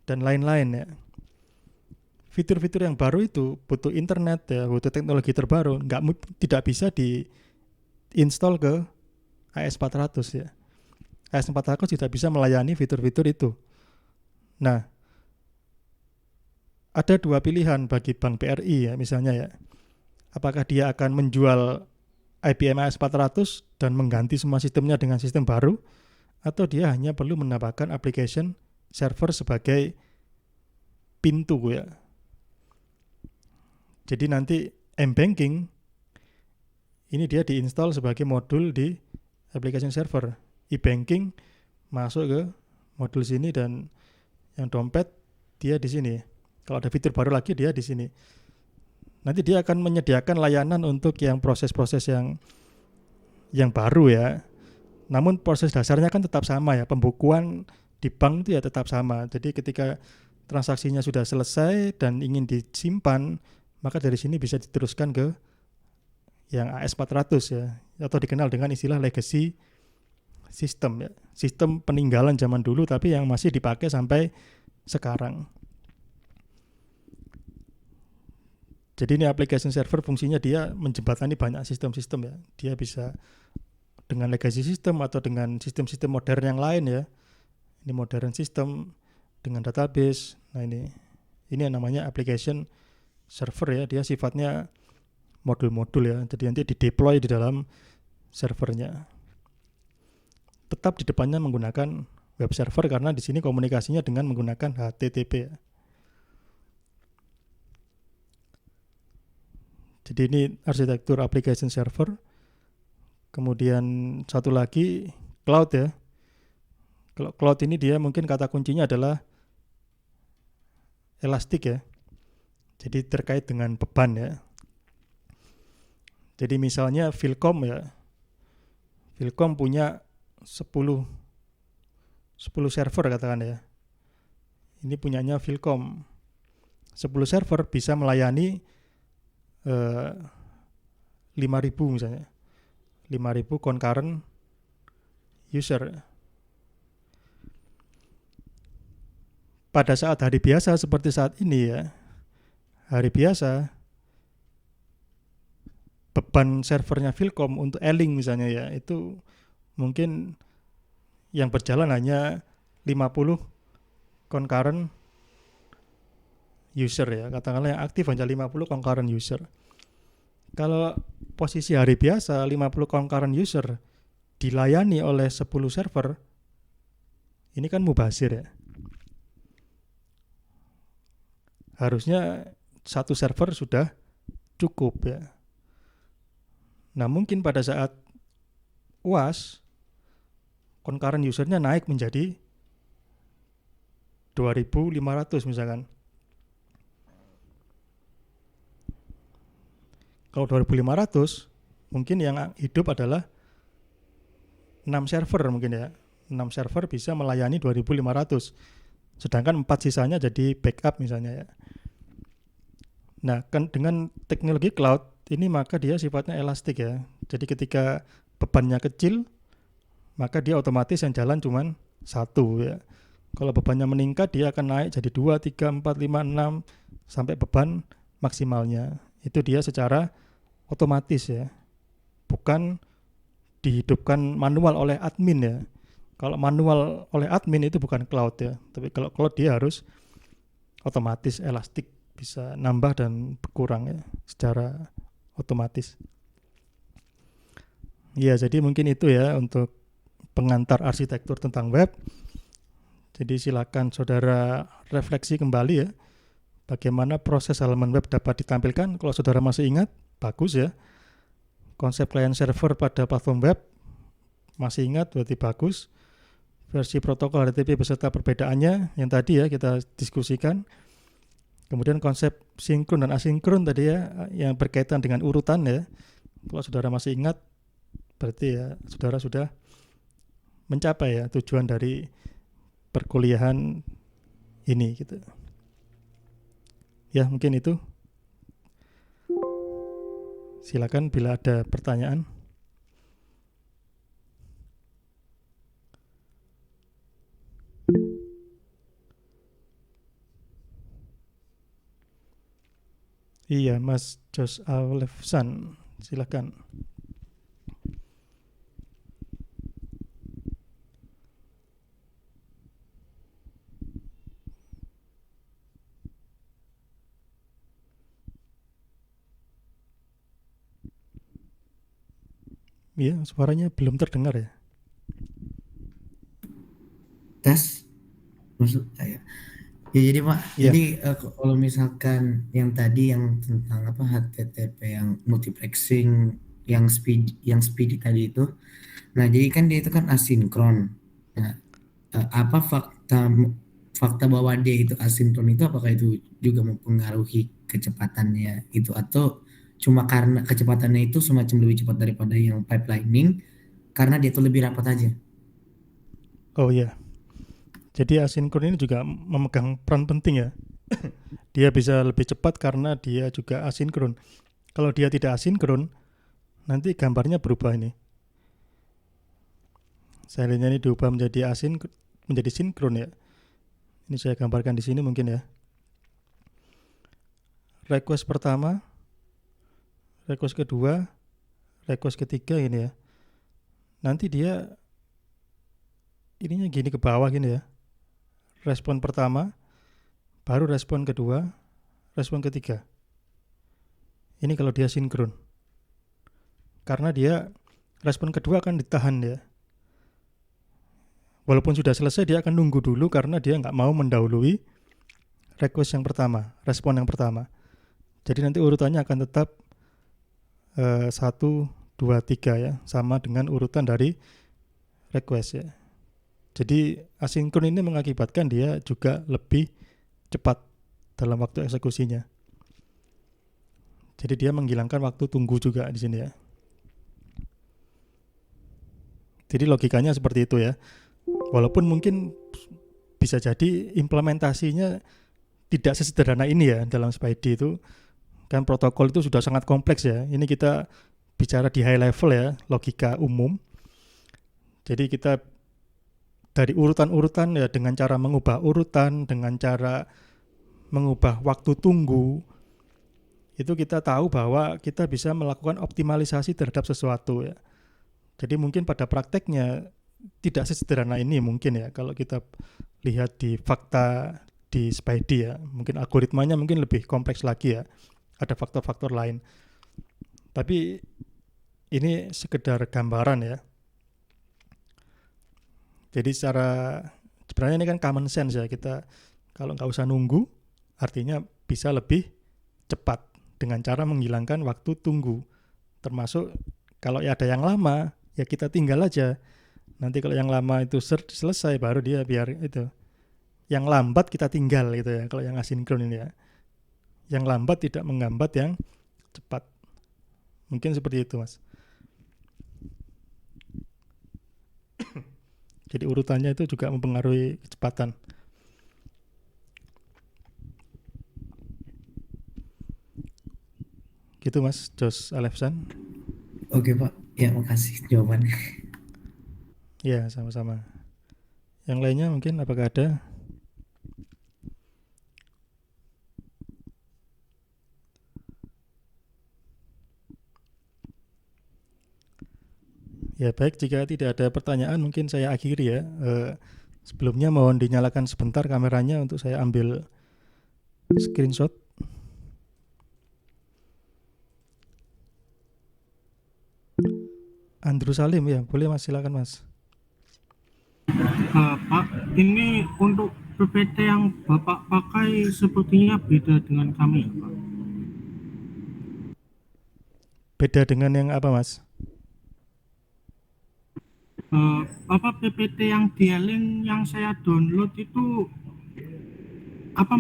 Dan lain-lain ya. Fitur-fitur yang baru itu butuh internet ya, butuh teknologi terbaru, tidak bisa di-install ke AS400 ya. AS400 tidak bisa melayani fitur-fitur itu. Nah, ada dua pilihan bagi Bank BRI ya misalnya ya. Apakah dia akan menjual IBM AS400 dan mengganti semua sistemnya dengan sistem baru, atau dia hanya perlu menambahkan application server sebagai pintu ya. Jadi nanti mBanking ini dia diinstal sebagai modul di application server. E-banking masuk ke modul sini dan yang dompet dia di sini. Kalau ada fitur baru lagi dia di sini. Nanti dia akan menyediakan layanan untuk yang proses-proses yang baru ya. Namun proses dasarnya kan tetap sama ya. Pembukuan di bank itu ya tetap sama. Jadi ketika transaksinya sudah selesai dan ingin disimpan, maka dari sini bisa diteruskan ke yang AS400 ya, atau dikenal dengan istilah legacy system ya. Sistem peninggalan zaman dulu tapi yang masih dipakai sampai sekarang. Jadi ini application server fungsinya dia menjembatani banyak sistem-sistem ya. Dia bisa dengan legacy system atau dengan sistem-sistem modern yang lain ya. Ini modern system dengan database. Nah ini yang namanya application server ya. Dia sifatnya modul-modul ya. Jadi nanti dideploy di dalam servernya. Tetap di depannya menggunakan web server karena di sini komunikasinya dengan menggunakan HTTP ya. Jadi ini arsitektur application server. Kemudian satu lagi cloud ya. Kalau cloud ini dia mungkin kata kuncinya adalah elastik ya. Jadi terkait dengan beban ya. Jadi misalnya Philcom ya. Philcom punya 10 server katakan ya. Ini punyanya Philcom. 10 server bisa melayani 5.000 misalnya. 5.000 concurrent user. Pada saat hari biasa seperti saat ini ya. Hari biasa beban servernya Philcom untuk Eling misalnya ya, itu mungkin yang berjalan hanya 50 concurrent user ya, katakanlah yang aktif hanya 50 concurrent user. Kalau posisi hari biasa 50 concurrent user dilayani oleh 10 server, ini kan mubazir ya. Harusnya satu server sudah cukup ya. Nah mungkin pada saat UAS concurrent usernya naik menjadi 2.500 misalkan. Kalau 2.500 mungkin yang hidup adalah 6 server mungkin ya. 6 server bisa melayani 2.500. Sedangkan 4 sisanya jadi backup misalnya ya. Nah, kan dengan teknologi cloud ini maka dia sifatnya elastik ya. Jadi ketika bebannya kecil, maka dia otomatis yang jalan cuma 1 ya. Kalau bebannya meningkat dia akan naik jadi 2, 3, 4, 5, 6 sampai beban maksimalnya. Itu dia secara otomatis ya. Bukan dihidupkan manual oleh admin ya. Kalau manual oleh admin itu bukan cloud ya. Tapi kalau cloud dia harus otomatis elastik, bisa nambah dan berkurang ya secara otomatis. Ya, jadi mungkin itu ya untuk pengantar arsitektur tentang web. Jadi silakan saudara refleksi kembali ya. Bagaimana proses halaman web dapat ditampilkan. Kalau saudara masih ingat, bagus ya. Konsep client server pada platform web masih ingat, berarti bagus. Versi protokol HTTP beserta perbedaannya yang tadi ya kita diskusikan. Kemudian konsep sinkron dan asinkron tadi ya yang berkaitan dengan urutan ya. Kalau saudara masih ingat, berarti ya saudara sudah mencapai ya tujuan dari perkuliahan ini gitu. Ya mungkin itu. Silakan bila ada pertanyaan. Iya, Mas Jos Alefsan, silakan. Iya, suaranya belum terdengar ya. Tes. Maksud saya. Ya jadi Pak, Iya. jadi kalau misalkan yang tadi yang tentang apa HTTP yang multiplexing yang speedy tadi itu, nah jadi kan dia itu kan asinkron. Nah, apa fakta bahwa dia itu asinkron itu apakah itu juga mempengaruhi kecepatannya itu atau cuma karena kecepatannya itu semacam lebih cepat daripada yang pipelining karena dia itu lebih rapat aja. Oh iya. Jadi asinkron ini juga memegang peran penting ya. Dia bisa lebih cepat karena dia juga asinkron. Kalau dia tidak asinkron, nanti gambarnya berubah ini. Serinya ini diubah menjadi menjadi sinkron ya. Ini saya gambarkan di sini mungkin ya. Request pertama, request kedua, request ketiga ini ya. Nanti dia ininya gini ke bawah gini ya. Respon pertama, baru respon kedua, respon ketiga. Ini kalau dia sinkron. Karena dia respon kedua akan ditahan ya. Walaupun sudah selesai dia akan nunggu dulu karena dia nggak mau mendahului request yang pertama, respon yang pertama. Jadi nanti urutannya akan tetap 1, 2, 3 ya, sama dengan urutan dari request ya. Jadi asinkron ini mengakibatkan dia juga lebih cepat dalam waktu eksekusinya. Jadi dia menghilangkan waktu tunggu juga di sini ya. Jadi logikanya seperti itu ya. Walaupun mungkin bisa jadi implementasinya tidak sesederhana ini ya dalam SPIDY itu. Kan protokol itu sudah sangat kompleks ya. Ini kita bicara di high level ya, logika umum. Jadi kita dari urutan-urutan ya dengan cara mengubah urutan, dengan cara mengubah waktu tunggu, itu kita tahu bahwa kita bisa melakukan optimalisasi terhadap sesuatu ya. Jadi mungkin pada prakteknya tidak sesederhana ini mungkin ya kalau kita lihat di fakta di SPIDY ya. Mungkin algoritmanya mungkin lebih kompleks lagi ya. Ada faktor-faktor lain. Tapi ini sekedar gambaran ya. Jadi sebenarnya ini kan common sense ya, kita kalau nggak usah nunggu artinya bisa lebih cepat dengan cara menghilangkan waktu tunggu. Termasuk kalau ya ada yang lama ya kita tinggal aja. Nanti kalau yang lama itu selesai baru dia biar itu. Yang lambat kita tinggal gitu ya kalau yang asinkron ini ya. Yang lambat tidak menghambat yang cepat. Mungkin seperti itu Mas. Jadi urutannya itu juga mempengaruhi kecepatan. Gitu Mas Jos Alefsan. Oke Pak, ya makasih jawabannya. Ya sama-sama. Yang lainnya mungkin apakah ada? Ya baik, jika tidak ada pertanyaan mungkin saya akhiri ya. Sebelumnya mohon dinyalakan sebentar kameranya untuk saya ambil screenshot. Andrew Salim ya, boleh Mas, silakan Mas. Pak, ini untuk PPT yang Bapak pakai sepertinya beda dengan kami ya Pak. Beda dengan yang apa Mas? Apa PPT yang dia link yang saya download itu apa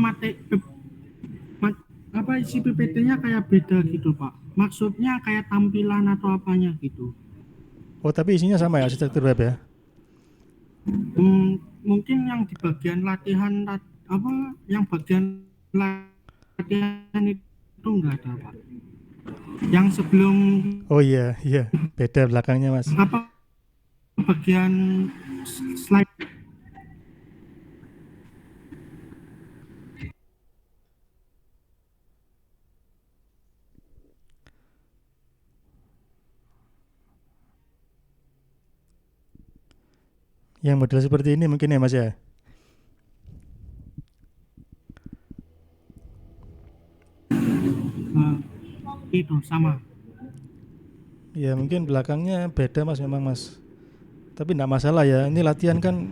apa isi PPT-nya kayak beda gitu Pak. Maksudnya kayak tampilan atau apanya gitu. Oh tapi isinya sama ya, arsitektur web ya? Mungkin yang di bagian latihan yang bagian latihan itu enggak ada Pak. Yang sebelum Oh iya, beda belakangnya Mas. apa bagian slide Yang model seperti ini mungkin ya Mas ya? itu sama. Ya mungkin belakangnya beda Mas memang Mas. Tapi enggak masalah ya, ini latihan kan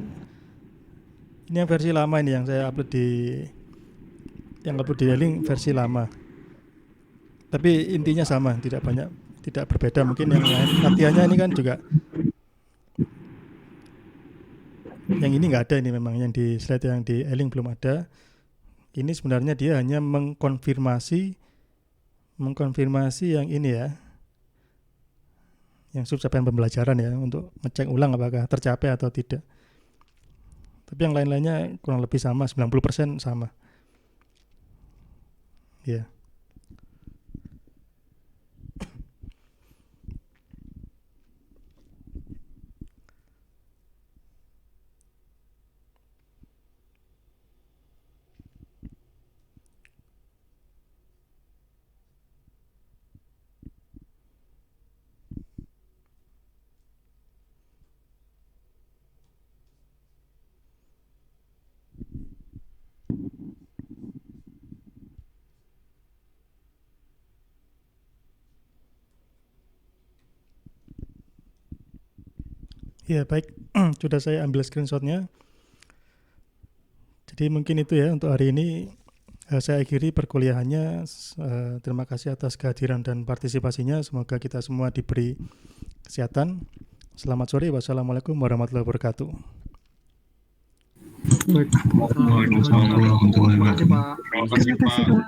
Ini yang versi lama ini yang saya upload di link versi lama. Tapi intinya sama, tidak berbeda. Mungkin yang latihannya ini kan juga yang ini nggak ada, ini memang yang di slide yang di e-link belum ada. Ini sebenarnya dia hanya mengkonfirmasi yang ini ya, yang subcapaian pembelajaran ya, untuk ngecek ulang apakah tercapai atau tidak. Tapi yang lain-lainnya kurang lebih sama, 90% sama. Ya. Ya baik, sudah saya ambil screenshotnya. Jadi mungkin itu ya untuk hari ini. Saya akhiri perkuliahannya. Terima kasih atas kehadiran dan partisipasinya. Semoga kita semua diberi kesehatan. Selamat sore. Wassalamualaikum warahmatullahi wabarakatuh. Waalaikumsalam warahmatullahi wabarakatuh. Terima kasih Pak.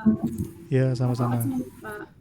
Ya, sama-sama. Pak.